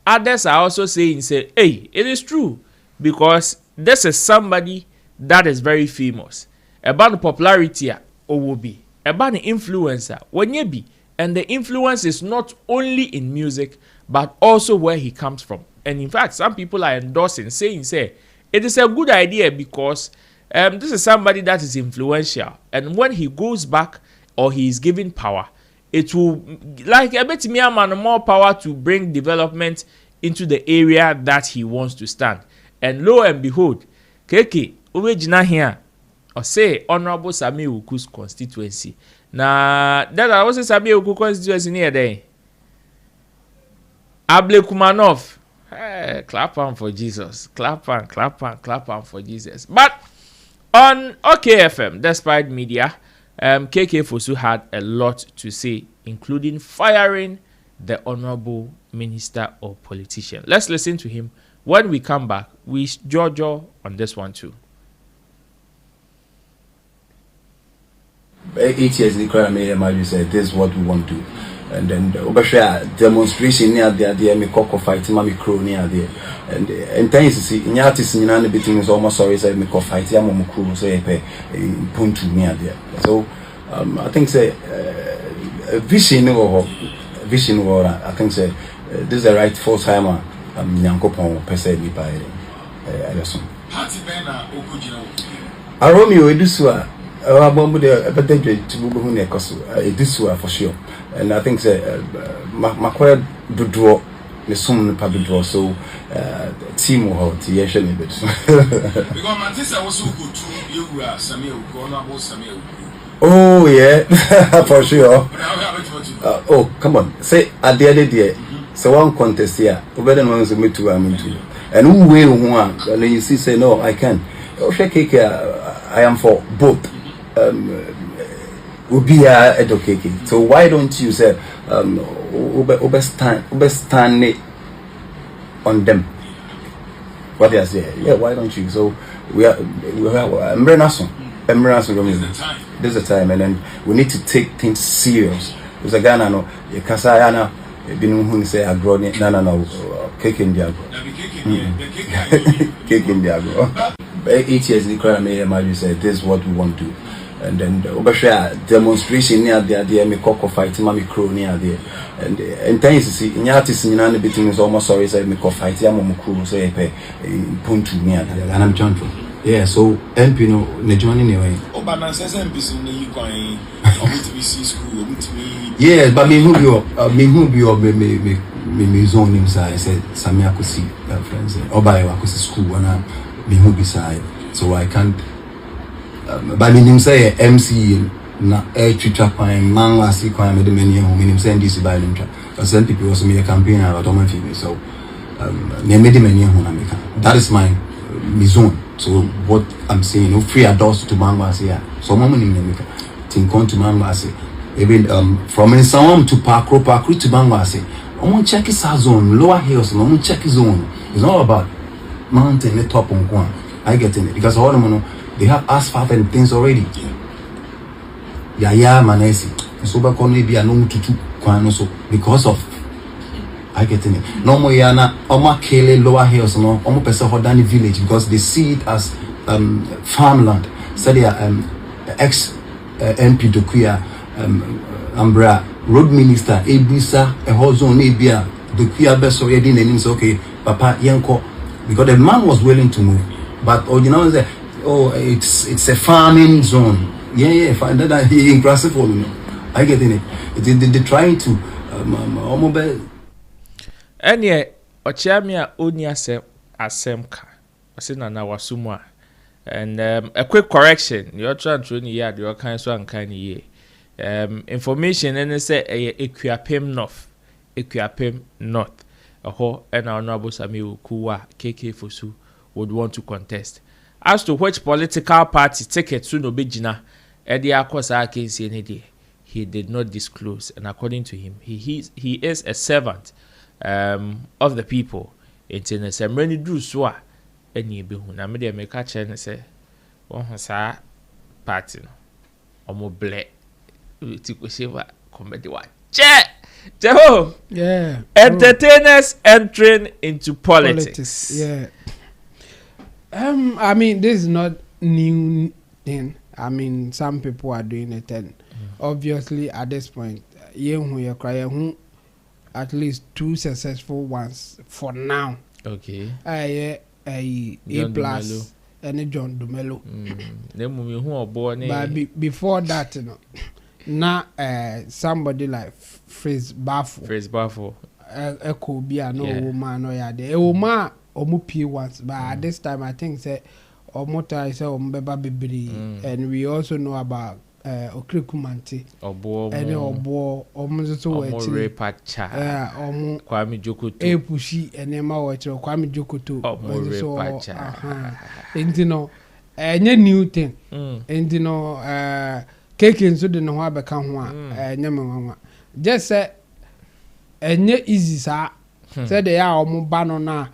Others are also saying, say, hey, it is true. Because this is somebody that is very famous. About the popularity, Owobi. About the influencer, Wanyebi. And the influence is not only in music, but also where he comes from. And in fact, some people are endorsing, saying, say, it is a good idea because this is somebody that is influential. And when he goes back or he is given power, it will, like a bit more power to bring development into the area that he wants to stand. And lo and behold, KK, Uwejina here, or say Honorable Sammy Uku's constituency. Now, that I also Sammy Uku constituency near there. Able Kumanov. Hey, clap on for Jesus. Clap on for Jesus. But on OKFM, despite media, KK Fosu had a lot to say, including firing the honorable minister or politician. Let's listen to him. When we come back, we Jojo on this one too. 8 years in the crowd made him said, this is what we want to do. And then the demonstration near there, me cock fight, mommy crow near there. And times you see, in artists in the between is almost sorry, say me cock fight, yam crew, say pay puntu near there. So I think say vision or I think say this is the right first timer. Nyankopon per se be by Ederson. Aromio Edusua, Abombo de Abedre to Buhune Kosu, Edusua for sure. And I think Macquarie do draw the soon public draw, so team or Tiation a bit. Because Matissa was so good to you, Sammy, Sammy. Oh, yeah, for sure. Oh, come on, say at the other day. So one contest here, better than ones me too. I'm into, and who will one? And then you see, say no, I can. I am for both. Ubi educated. So why don't you say stand on them? What they say? Yeah, why don't you? So we have Embrace. This is the time, and then we need to take things serious. There's a Ghana no, Kasayana. Been say I grow no cake in the cake in the 8 years in the crowd made him said this is what we want to do. And then the demonstration near there, me cock fight, mommy crow near there. And times you see, in artists in the between is almost sorry, say me cock fight, yam crew, say pay puntu near there. And I'm John. Yeah, so MP no Nejuan anyway. Oh, but I says MPs in the Ukraine, school, yes, but me who be me zone inside. I said Sammy I could see friends. Or by I could see school and me who beside. So I can't. But me say MC na Twitter crime man was see crime the many who me say this by them. Because some people also me a campaign about my family. So me made the many who na make. That is my zone. So what I'm saying, no free adults to Mangwasi here. So mama ni make. Think on to Mangwasi. Even from someone to Parkro to Mangwasi. I'm gonna check his zone, lower hills, I'm gonna check his zone. It's not about mountain the top on one. I get in it because all of them they have asphalt and things already. Yeah, manesi. So back on maybe I know to so because of I get in it. No more yana Oma Kele lower hills, no Omo Pesa Hodani village because they see it as farmland. So they are ex MP Dokuya Ambra road minister Ebisa a whole zone Ebia Dokuya best already names okay Papa Yanko because the man was willing to move. But you know, say, oh, it's a farming zone. Yeah, find that he impressive, you know. I get in it. They trying to Any Ochiamia Unia Asemka. I said na wasumwa. And a quick correction. You're trying to yard your kind so kind ye. Information and they say Equiapem North. A ho and our noble Sammy Kuwa KK Fosu would want to contest. As to which political party ticket soon obejina, Eddie Akosa case any day. He did not disclose, and according to him, he is a servant of the people. It's in a ceremony do so. Any behu na me dey make a chair and say, "One has a party no, omo ble, ti ko sheva comedy wa che, Jeho, yeah, entertainers entering into politics. Yeah, I mean, this is not new thing. I mean, some people are doing it, and obviously at this point, you cry at least 2 successful ones for now. Okay. A plus and John Dumelo. But before that, you know, now somebody like Phrase Baffle. A could be a no woman or ya de. A woman or mupi once, but at this time I think say or motor is baby, and we also know about Okrikumanti or any or bo almost so Kwame Jokuto Epushi and Emma watch or Kwame Jokuto and you know any new thing and you know cake in so the no have become one just say any easy sir said they are almost banana.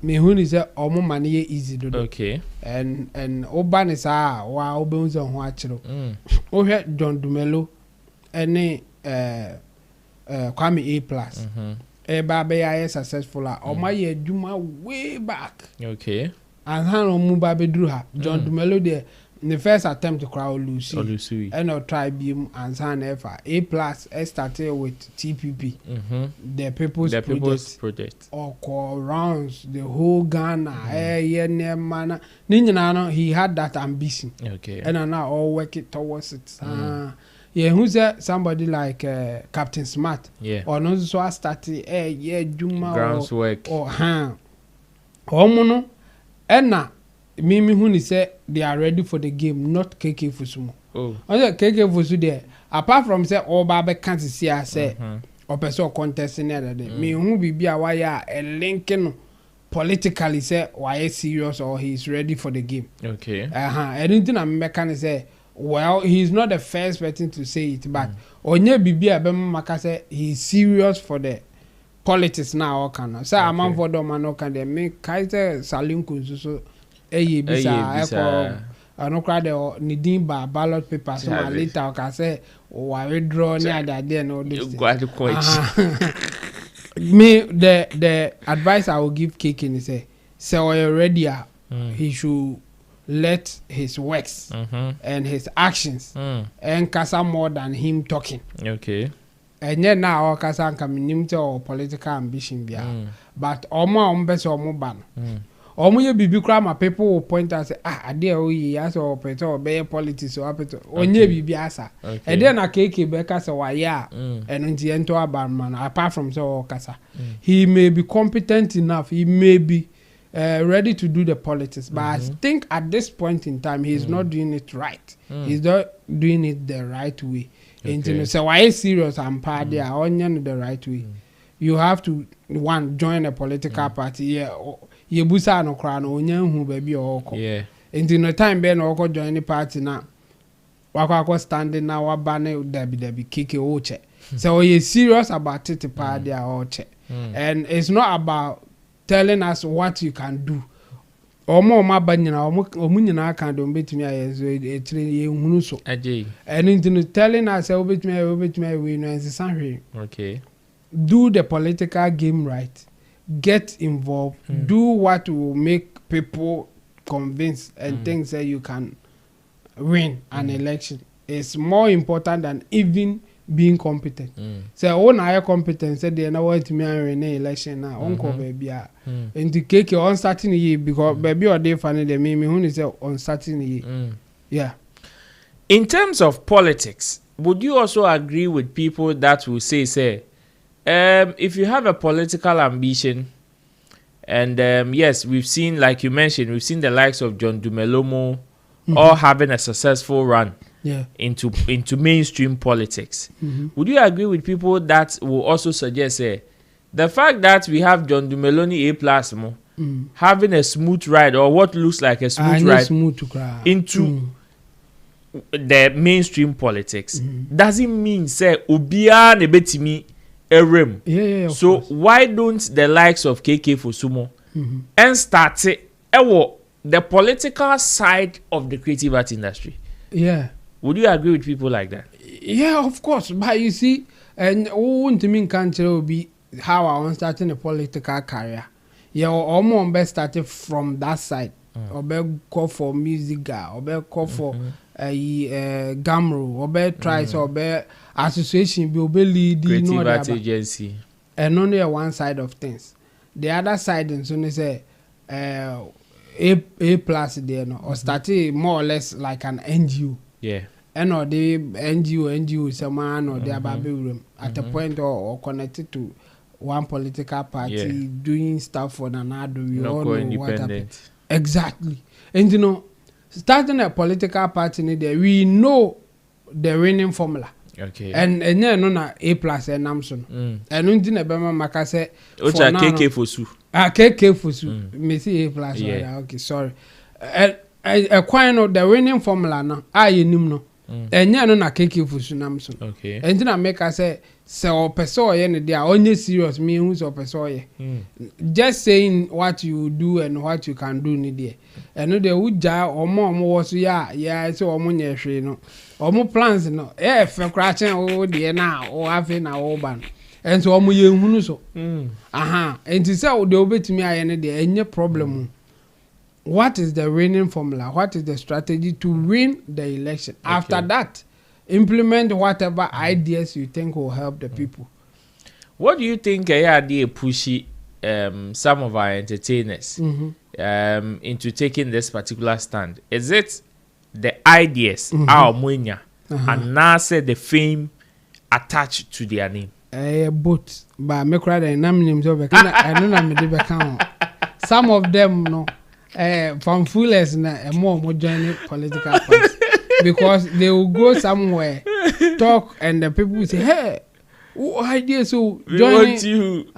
Me who is omo money easy do. Okay. And oban is wa obunzo ho achiro. O hwe John Dumelo ene Kwame A+. Ba be successful o ma ye adwuma way back. Okay. And han o mu ba be duru ha. John Dumelo there the first attempt to crowd Lucy. And I'll try beam and san ever. A+ started with TPP. The People's Project. Or call rounds the whole Ghana. Man. He had that ambition. Okay. And now all work it towards it. Yeah, who's that? Somebody like Captain Smart. Yeah. Or no, so I started Juma groundswork. Or Mono. And now. Mimi Huni said they are ready for the game, not KK Fosu. Oh. KK Fosu there. Apart from say all Baba can't see I say or person contest in other day. Me who be a wire a linking politically say why serious or he's ready for the game. Okay. Anything I'm making say well he's not the first person to say it, but onye bibi abem maka say he's serious for the politics now or can say among for them no can they make Kaiser Salinku so bisa eko anokra de nidin ba ballot paper so later I can say wa withdraw ni adade no this me the advice I will give Kiki is say already he should let his works and his actions and kasa more than him talking. Okay. And then now kasa nka or political ambition bia but omo bese omo ban omuye bibi kra ma people will point out say ade o yi as o peto o be politics o apeto onye bibi asa and then na KK be kasa wa ya and nti ento aban man apart from so kasa he may be competent enough, he may be ready to do the politics, but I think at this point in time he's not doing it right. He's not doing it the right way. And you know, so why is serious and party are on the right way? You have to join a political party. You busa no crown onye hu baby oko. Yeah. Into no time be no oko join the party na. Wako standing na wa bane debi kike oche. So you serious about it party oche. And it's not about telling us what you can do. Omo ma banyina omu nyina kan do betimi ayezo etire ye hunu so. And into telling us obetimi we no ensisanhwe. Okay. Do the political game right. Get involved. Do what will make people convinced and think that you can win an election. It's more important than even being competent. So when I competent, said they know what me and election now. Uncle baby, and the cake on starting year because baby or they find the me who is on starting year. Yeah. In terms of politics, would you also agree with people that will say, if you have a political ambition, and yes, we've seen, like you mentioned, we've seen the likes of John Dumelomo all having a successful run into mainstream politics. Would you agree with people that will also suggest the fact that we have John Dumeloni A+ having a smooth ride, or what looks like a smooth ride into the mainstream politics, doesn't mean say obia ne betimi erem. So course. Why don't the likes of KK Fosumo and start the political side of the creative art industry? Yeah. Would you agree with people like that? Yeah, of course. But you see, and what to me can't be how I want starting a political career. Yeah, or more best started from that side. Or be call for music guy, or be call for a Gamro, or be try or be association, be lead creative art agency. And only one side of things. The other side, and so they say A+ there, no, or started more or less like an NGO. Yeah. And or the NGO is a man or the baby room at a point or connected to one political party doing stuff for another. We all know what happened. Exactly. And you know, starting a political party there, we know the winning formula. Okay. And yeah, no na A+ and Namson. And until the Bema Maka say Ocha KK Fosu. KK Fosu. Me see A+. Yeah. Okay, sorry. A quite of the winning formula now. No. And yeah, no na KK Fosu Namson. Okay. And then I make us say so person they are only serious me who's a person. Just saying what you do and what you can do need there. And no they would ja or more was so omunya no. Or more plans no. For crashing oh dear now or having a oban. And so omu ye so. And to say they obey to me I any problem. What is the winning formula? What is the strategy to win the election? Okay. After that, implement whatever ideas you think will help the people. What do you think idea pushy some of our entertainers into taking this particular stand? Is it the ideas, our munya, and now say the fame attached to their name? Both, but me cry the names over. I don't know. Some of them no. From foolish na more joining political parties because they will go somewhere, talk, and the people will say, "Hey, what idea so joining you?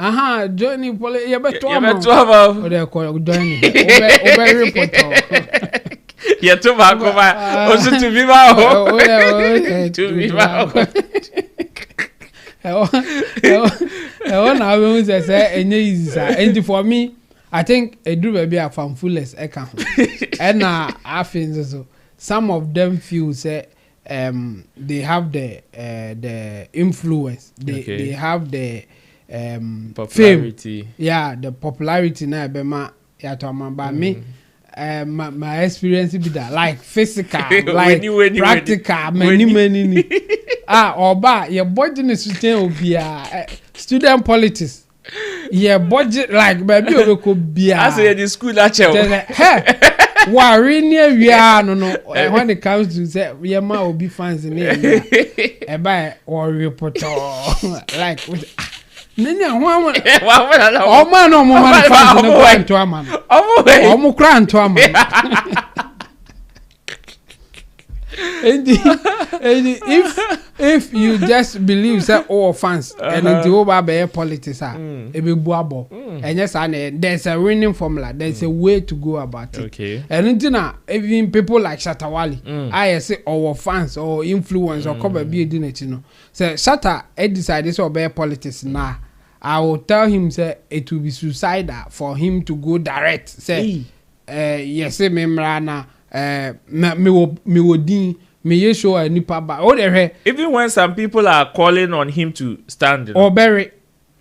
Joining politics. You better talk. Or they call joining. Over report. Yeah, to back over. Also to be back. To be back. I want to say, and for me. I think a do baby are from fullest account. And I feel so some of them feel say they have the influence. They have the popularity. Fame. Yeah, the popularity now be ma but me my experience be that like physical, like practical, many. Oba your body is student politics. Yeah, budget like baby we could be I say the school actually. Hey, worry near we are no when it comes to say we ma will be fans in here. E buy or report like nanya one oh man no more fans to a man. Oh kra to a man. And if you just believe say all fans and the over be politics it be buabo and yes and there's a winning formula, there's a way to go about it. Okay. And even people like Shatawali I say our fans or influence or cover be doing it, you know. So Shatta decide this or be politics now. I will tell him say it will be suicidal for him to go direct. Say yes say membrana me wodin me yesho a nipa ba o de even when some people are calling on him to stand or bury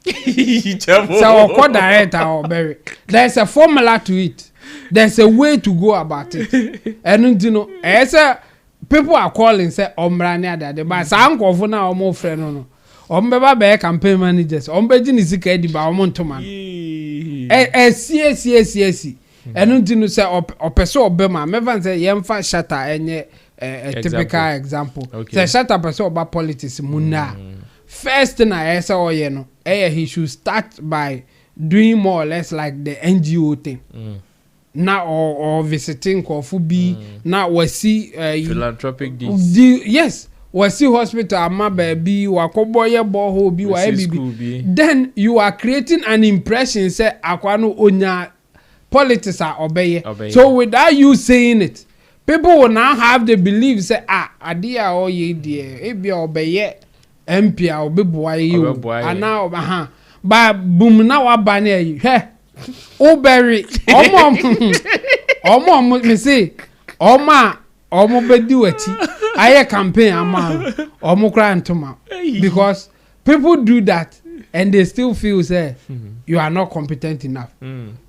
so or direct or bury there's a formula to it, there's a way to go about it. And you know as a people are calling say ombrane ade but sa ankofo na omo frɛ no ombeba be campaign managers ombeji ni sika edi ba omo ntoma si enu ntinu say opeso obema mevan say yemfa shatter enye typical example say shatter person oba politics munna first na esa oye no he should start by doing more or less like the NGO thing now or visiting Kofubi now we see philanthropic deeds yes we see hospital ama baby wakoboye boho bi wa ebibi then you are creating an impression say akwano onya politics are obey. So without you saying it people will now have the belief say adia o ye die ebi obey MP a obebuaye you and now ba boom na wa ba na yi Uberry, omo me say, omo bedi wati. Aye campaign ama, omo cry ntoma. Because people do that and they still feel say you are not competent enough.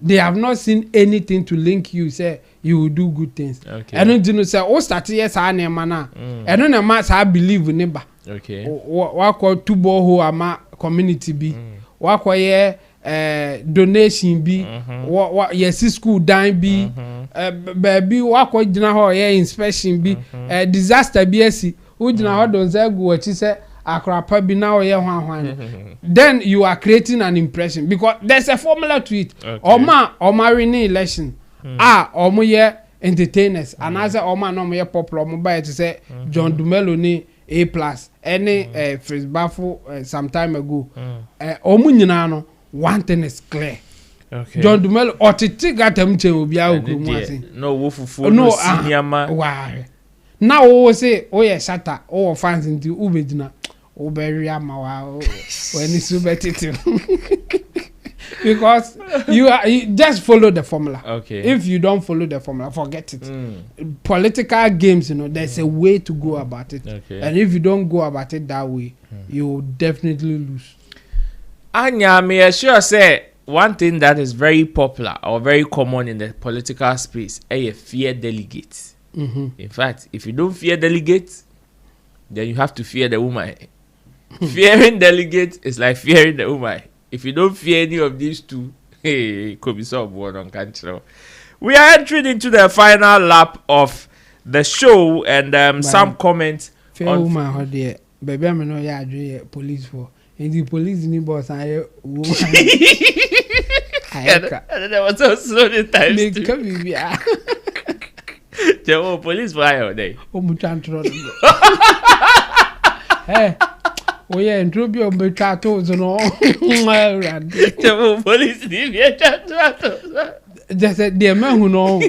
They have not seen anything to link you say you will do good things. Okay. And you know say o start yes na na. And no na say believe neighbor. Okay. Wa call tubo ho ama community bi. Wa kwaye donation bi yes school dan bi baby wa ko gina ho ye inspection bi disaster bi asi u gina ho don say go achi say akrapa bi na ye hwan then you are creating an impression because there's a formula to it. Oma winning election omo ye entertainers and as oma no ye popular omo buy to say John Dumelo ni A+ any first baffle some time ago omo nyina no one thing is clear. Okay. John Dumelo otiti gatem che obi a okromu ase. No wo fufu no senior ma. Why? Now wo say ye shatter o fans nti ubedina o bury ama wa when is subetitive. Because you just follow the formula. Okay. If you don't follow the formula, forget it. Political games, there's a way to go about it. Okay. And if you don't go about it that way, you will definitely lose. Anya, may I sure say one thing that is very popular or very common in the political space is fear delegates. In fact, if you don't fear delegates, then you have to fear the woman. Fearing delegates is like fearing the woman. If you don't fear any of these two, hey, could be so bored on control. We are entering into the final lap of the show and some comments. Fear woman, how dear, baby, I'm not here police for. And the police ni boss I woman. There was also the time. Make come be the police fire day. Oh, muchantro. Hey, we are in trouble on the chatos and all. The police ni be chatos. Just the man who know.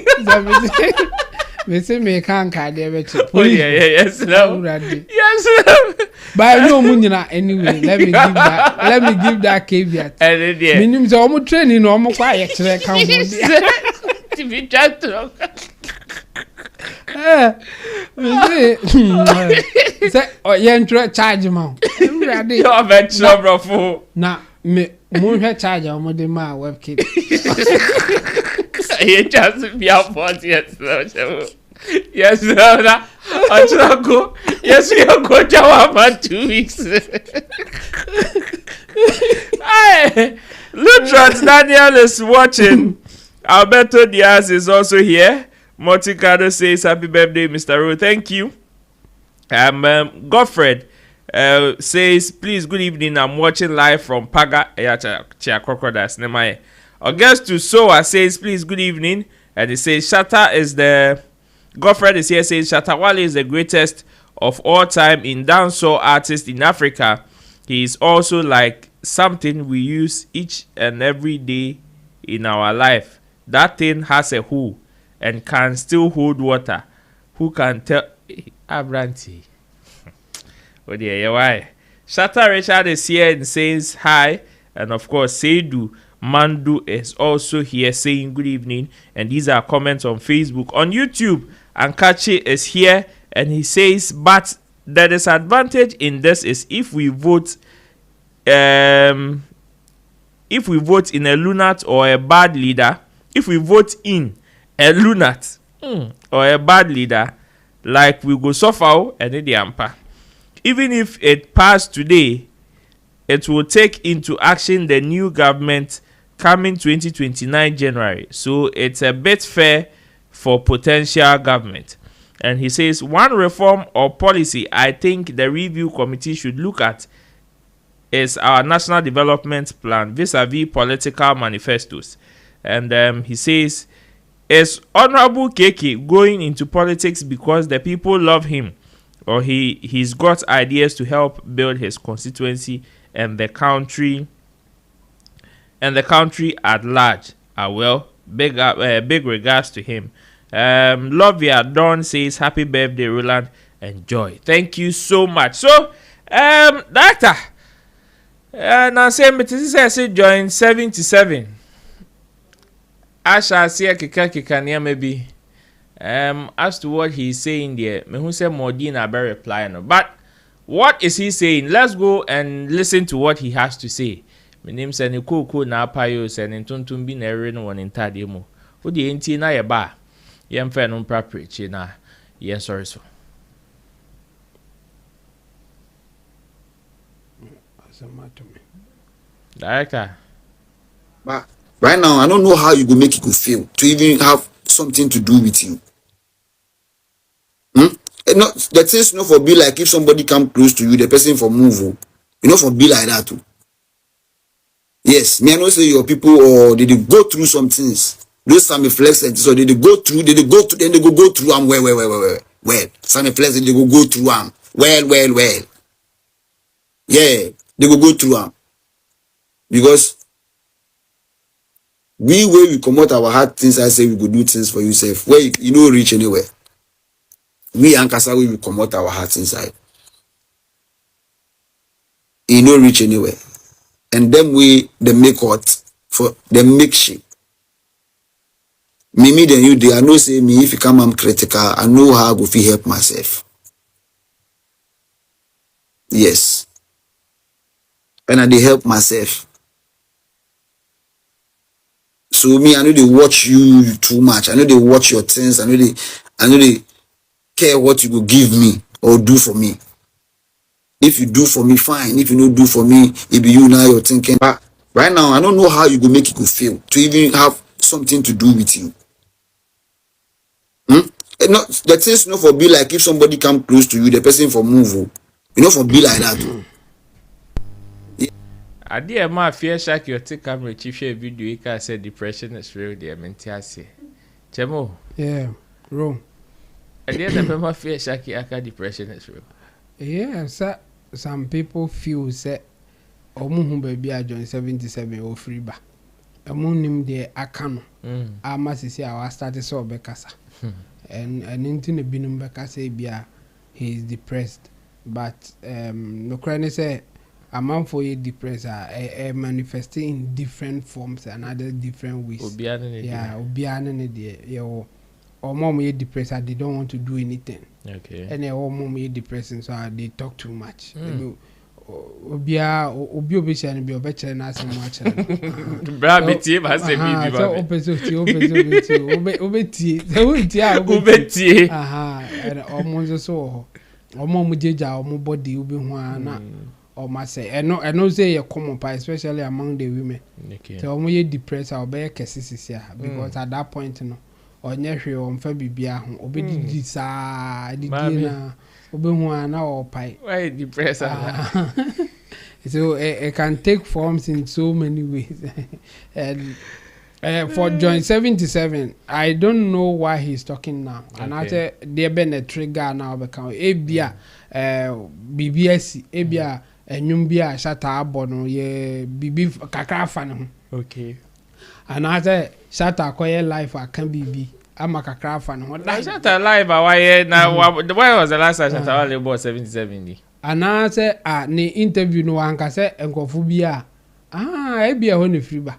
We say me can't carry the oh yeah, yes, no. Yes, but no munina anyway. Let me give that caveat. And yeah, minimum almost training almost quiet. To be just say oh yeah, charge amount. You're very trouble. Now me more charge on the my web kit. He just be out for yes, yes, no. Yes, we are going to have 2 weeks. Hey, Lutrans Daniel is watching. Alberto Diaz is also here. Moticado says happy birthday, Mr. Ro. Thank you. Godfred says, please, good evening. I'm watching live from Paga. Crocodiles. Augustus Soa says, please, good evening. And he says, Shatta is the... Godfred is here saying, Shatta Wale is the greatest of all time in dancehall artist in Africa. He is also like something we use each and every day in our life. That thing has a hole and can still hold water. Who can tell... Abranti. Oh dear, why? Shatta Richard is here and says hi. And of course, Seidu Mandu is also here saying good evening, and these are comments on Facebook. On YouTube, Ankachi is here and he says, but the disadvantage in this is if we vote in a lunat or a bad leader, if we vote in a lunat or a bad leader, like we go Safo and the ampa. Even if it passed today, it will take into action the new government coming 2029 January. So it's a bit fair for potential government. And he says one reform or policy I think the review committee should look at is our national development plan vis-a-vis political manifestos. And he says, is Honorable Keke going into politics because the people love him, or he's got ideas to help build his constituency and the country at large? Well, big regards to him. Lovia Dawn says happy birthday, Roland, and joy. Thank you so much. So, doctor, now say me say join 77. I shall see a kika near maybe. As to what he's saying there, me who say Modina be reply no. But what is he saying? Let's go and listen to what he has to say. My name is Nikuku na payo se ntuntum bi na ere no won ntade mu. Wo de enti na ye ba. Ye mfa no mpra preach na ye sorry so. Director. But right now, I don't know how you go make it go feel to even have something to do with you. Not that things not for be like if somebody come close to you, the person for move. You know for be like that too. Yes, me I know say your people or did they go through some things. Those Sammy flex and so did they go through, then they go through them well. Sammy flex they go through them. Well. Yeah, they go through them. Because we come out our hard things, I say we go do things for yourself. Where you don't reach anywhere. We and Kasa we come out our hearts inside. You don't reach anywhere. And then they make what for the make shape. Me then you they I know say me if you come I'm critical, I know how I go fi help myself. Yes. And I dey help myself. So me I know they watch you too much. I know they watch your things. I know they care what you go give me or do for me. If you do for me, fine. If you don't do for me, it be you now you're thinking. But right now, I don't know how you go make it go feel to even have something to do with you. And not that things not for be like if somebody come close to you, the person for move. You know for be like that. I dear my fear shack your take camera chief share video you can say depression is real dear mentiasi. Chemo. Yeah, wrong. I dear the my fear shack aka depression is real. Yeah, sir. Some people feel say omu baby a join 77 or free ba. Omu nim de akano. Ama sisi a started so bekasa. And into the binum bekasa bia he is depressed. But no crying say a man for you depressed manifesting in different forms and other different ways. Obiane de yeah. Or mom is depressed, they don't want to do anything. Okay. And they all mom is depressing, so they talk too much. Obi and be better than us much. Brabiti, I say, Obeti. And almost so. Or mom jaja or more body will be one or must say. And no say a common pie, especially among the women. So we depressed, I'll be a cases here because at that point, you know. Onyehwe omfa bibia ho obedidi saa didina obehu na opai why depressed so it can take forms in so many ways. And for joint 77 I don't know why he's talking now. Okay. And after there been a trigger now become ebia BBS ebia enyum bia shata abono ye bibi kakra fa no. Okay. And after Shata acquire life I can be I'm a craft and what Shata live why now why was the last time Shata only about 77? And I say ni interview no one can say enkofobia be a honey free ba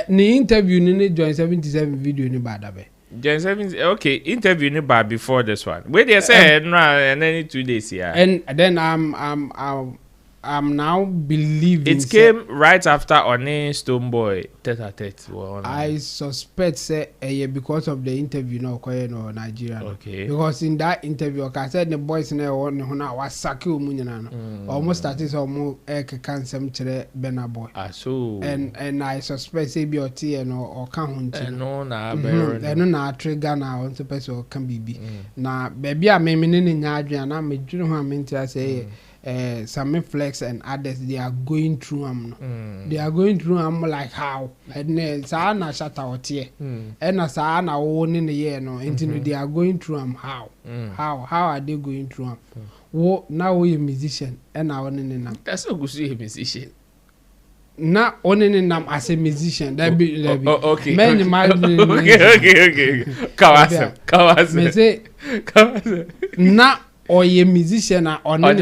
ni interview ni join 77 video ni bad be join 7 okay interview ni bad before this one where they say no and then 2 days here and then I'm now believing it came right after One Stoneboy tete-a-tete. I suspect say because of the interview no Nigeria. Okay. Because in that interview, I said the boys was saki almost started some can some Bena boy. So and I suspect say be or count no na trigger now on the person can be na baby I mean in Nigeria na me do know I say Sammy Flex and others, they are going through they are going through like how and sana shut out here and as I own in the year no they are going through how are they going through what now we a musician and now on that's not good to see a musician not only them as a musician that be okay many okay Kawase na or a musician or no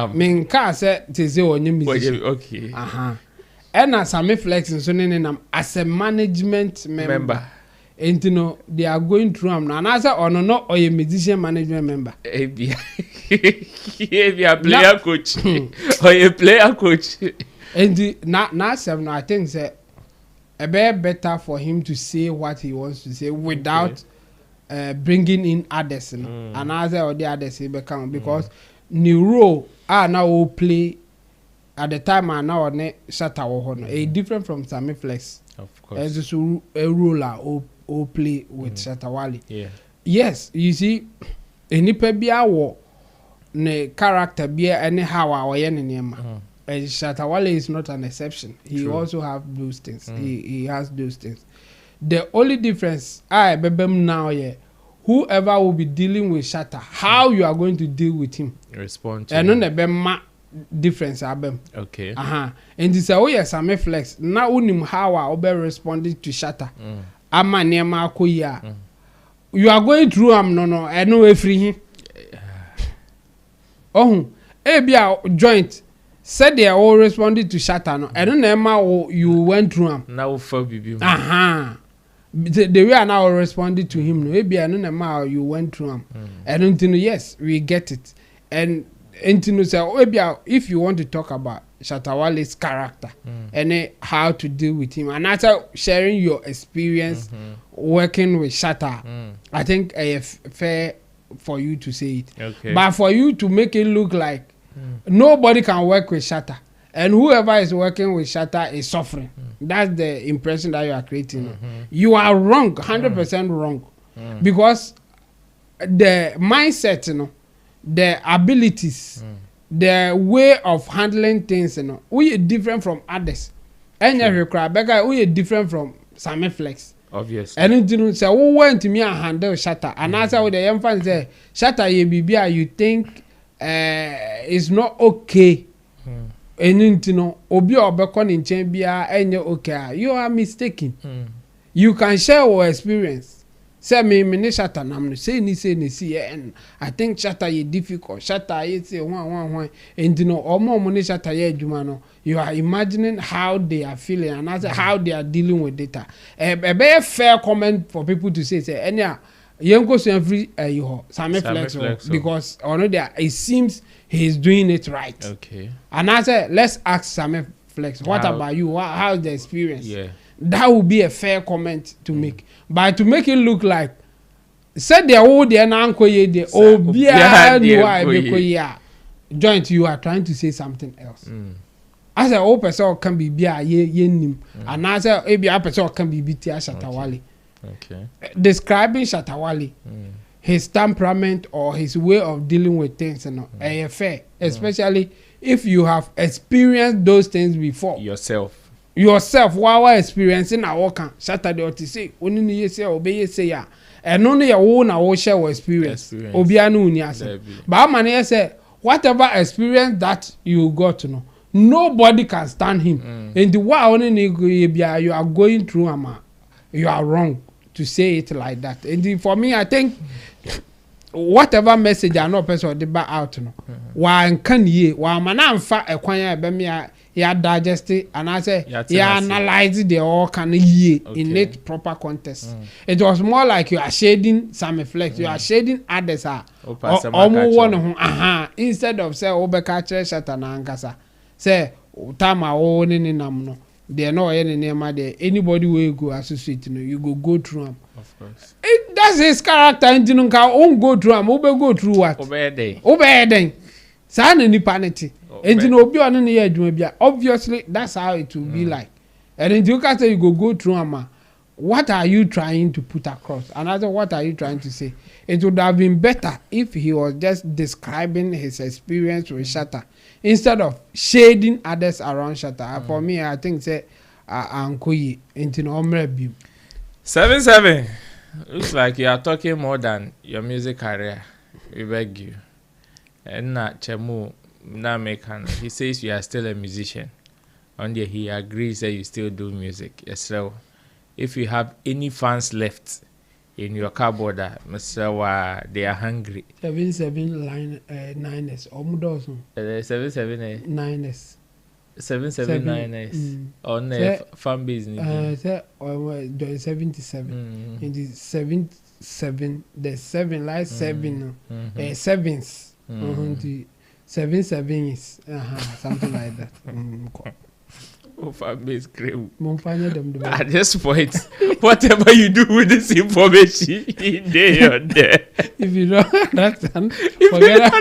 mean car said to say on your musician okay and as Sammy Flex and so as a management member and you know they are going through them and as or no or a musician management member be a player coach or a player coach and now some I think that a better for him to say what he wants to say without bringing in others and other or the others become because new role now play at the time I now on Shatta a different from Sammy Flex of course as a ruler or play with Shatta Wale. Yes, you see any pebia war ne character be anyhow or any name. Shatta Wale is not an exception. He also have those things. He has those things. The only difference I bebem now whoever will be dealing with Shatta, how you are going to deal with him. Respond to and on the bema difference abem. Okay. And this oh Sammy Flex. Now unim how I be responding to Shatta. Ama nema koya. You are going through no I know e free him. Oh, ebia joint said they are all responding to Shatta no. I don't know you went through him. Now for bibi. The way I now responded to him, maybe I don't know how you went through him. I don't know. Yes, we get it. And to say, maybe if you want to talk about Shatta Wale's character and how to deal with him, and after sharing your experience working with Shatta, I think it's fair for you to say it. Okay. But for you to make it look like nobody can work with Shatta. And whoever is working with Shatta is suffering. That's the impression that you are creating. You are wrong, 100% wrong. Because the mindset, the abilities, the way of handling things, we are different from others. And we are different from Sammy Flex. Obviously. And you say, who went to me and handle Shatta? And answer with the young fan say, Shatta, you think is not okay. And you know, obi obekon in chambia enye okay. You are mistaken. You can share your experience. Say me Shatta nam say ni see and I think Shatta is difficult. Shatta is say one and you know omo Shatta ye adwuma no. You are imagining how they are feeling and how they are dealing with data. A very fair comment for people to say enya yenko so every Sammy Flex because it seems he's doing it right. Okay. And I said, let's ask Sammy Flex. What about you? How's the experience? Yeah. That would be a fair comment to make. But to make it look like said the old uncle joint, you are trying to say something else. As a old person can be nim, and as a person can be Shatta Wale. Okay. Describing Shatta Wale, his temperament or his way of dealing with things, fair, especially if you have experienced those things before. Yourself, while experiencing a work, Shatta de Otise, only you say, obey say ya, and only your own I share experience. Obianu Niasa. But man, say, whatever experience that you got to know, nobody can stand him. And the while you are going through, you are wrong to say it like that. And for me, I think whatever message I know person the back out no. Why can ye? Why man am fa e kwanya be me ya digest it and I say ya analyze the all can ye in its proper context. It was more like you are shading Sammy Flex, you are shading others instead of say obeka chere Shatta na nkasa. say time a ni nam no they no any name there anybody will go associate no you go through am. Of course. That's his character engine nka won go through am go through what obey saa na nipa ne te engine obi ono ne ya adwuma bia obviously that's how it will be like and then you can say you go through am. What are you trying to put across? Another, what are you trying to say? It would have been better if he was just describing his experience with Shatta instead of shading others around Shatta. For me, I think say Ankoyi into no 77. Looks like you are talking more than your music career. We beg you. And not Chemu Namekan. He says you are still a musician. On the he agrees that you still do music. Yes, so if you have any fans left in your cupboard, Mr. They are hungry. 77 9s. Omudosun. 77 9s. 779s. On the fan business. 77. In the 77, the 7 like 7. Sevens. The 77 is something like that. Fan base cream. At this point, whatever you do with this information, there. If you don't understand, forget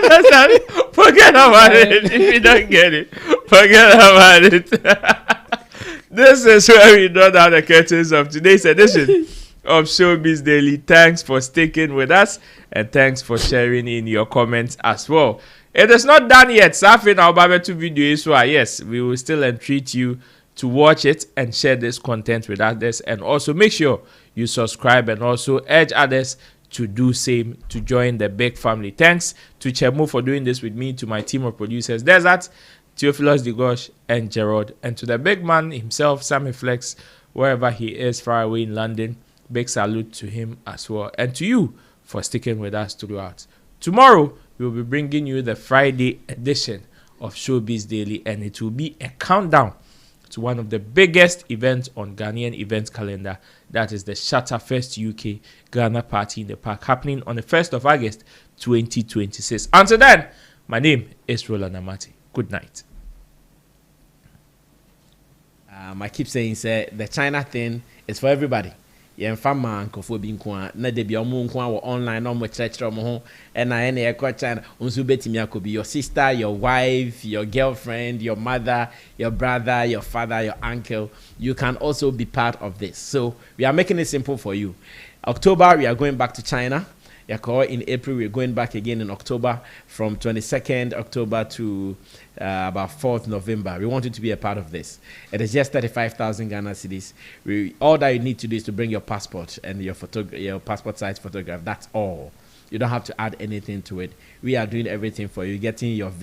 about it. If you don't get it, forget about it. This is where we draw down the curtains of today's edition of Showbiz Daily. Thanks for sticking with us and thanks for sharing in your comments as well. It is not done yet. Safo na Obabetu video so yes, we will still entreat you to watch it and share this content with others, and also make sure you subscribe and also urge others to do same to join the big family. Thanks to Chemu for doing this with me, to my team of producers, Desert, Theophilus Digosh, and Gerald, and to the big man himself, Sammy Flex, wherever he is far away in London. Big salute to him as well, and to you for sticking with us throughout. Tomorrow we will be bringing you the Friday edition of Showbiz Daily, and it will be a countdown to one of the biggest events on Ghanaian events calendar. That is the Shatta Fest UK Ghana Party in the Park, happening on the 1st of August 2026. Until then, my name is Roland Amati. Good night. I keep saying, say, the China thing is for everybody. Yen fama nkofo bi nko na de bia omo nko wo online no mo chire mo ho e na ene e ko China unsu betimi akobi your sister, your wife, your girlfriend, your mother, your brother, your father, your uncle. You can also be part of this. So we are making it simple for you. October we are going back to China. In April, we're going back again in October, from 22nd October to about 4th November. We want you to be a part of this. It is just 35,000 Ghana cedis. All that you need to do is to bring your passport and your passport size photograph. That's all. You don't have to add anything to it. We are doing everything for you, getting your visa.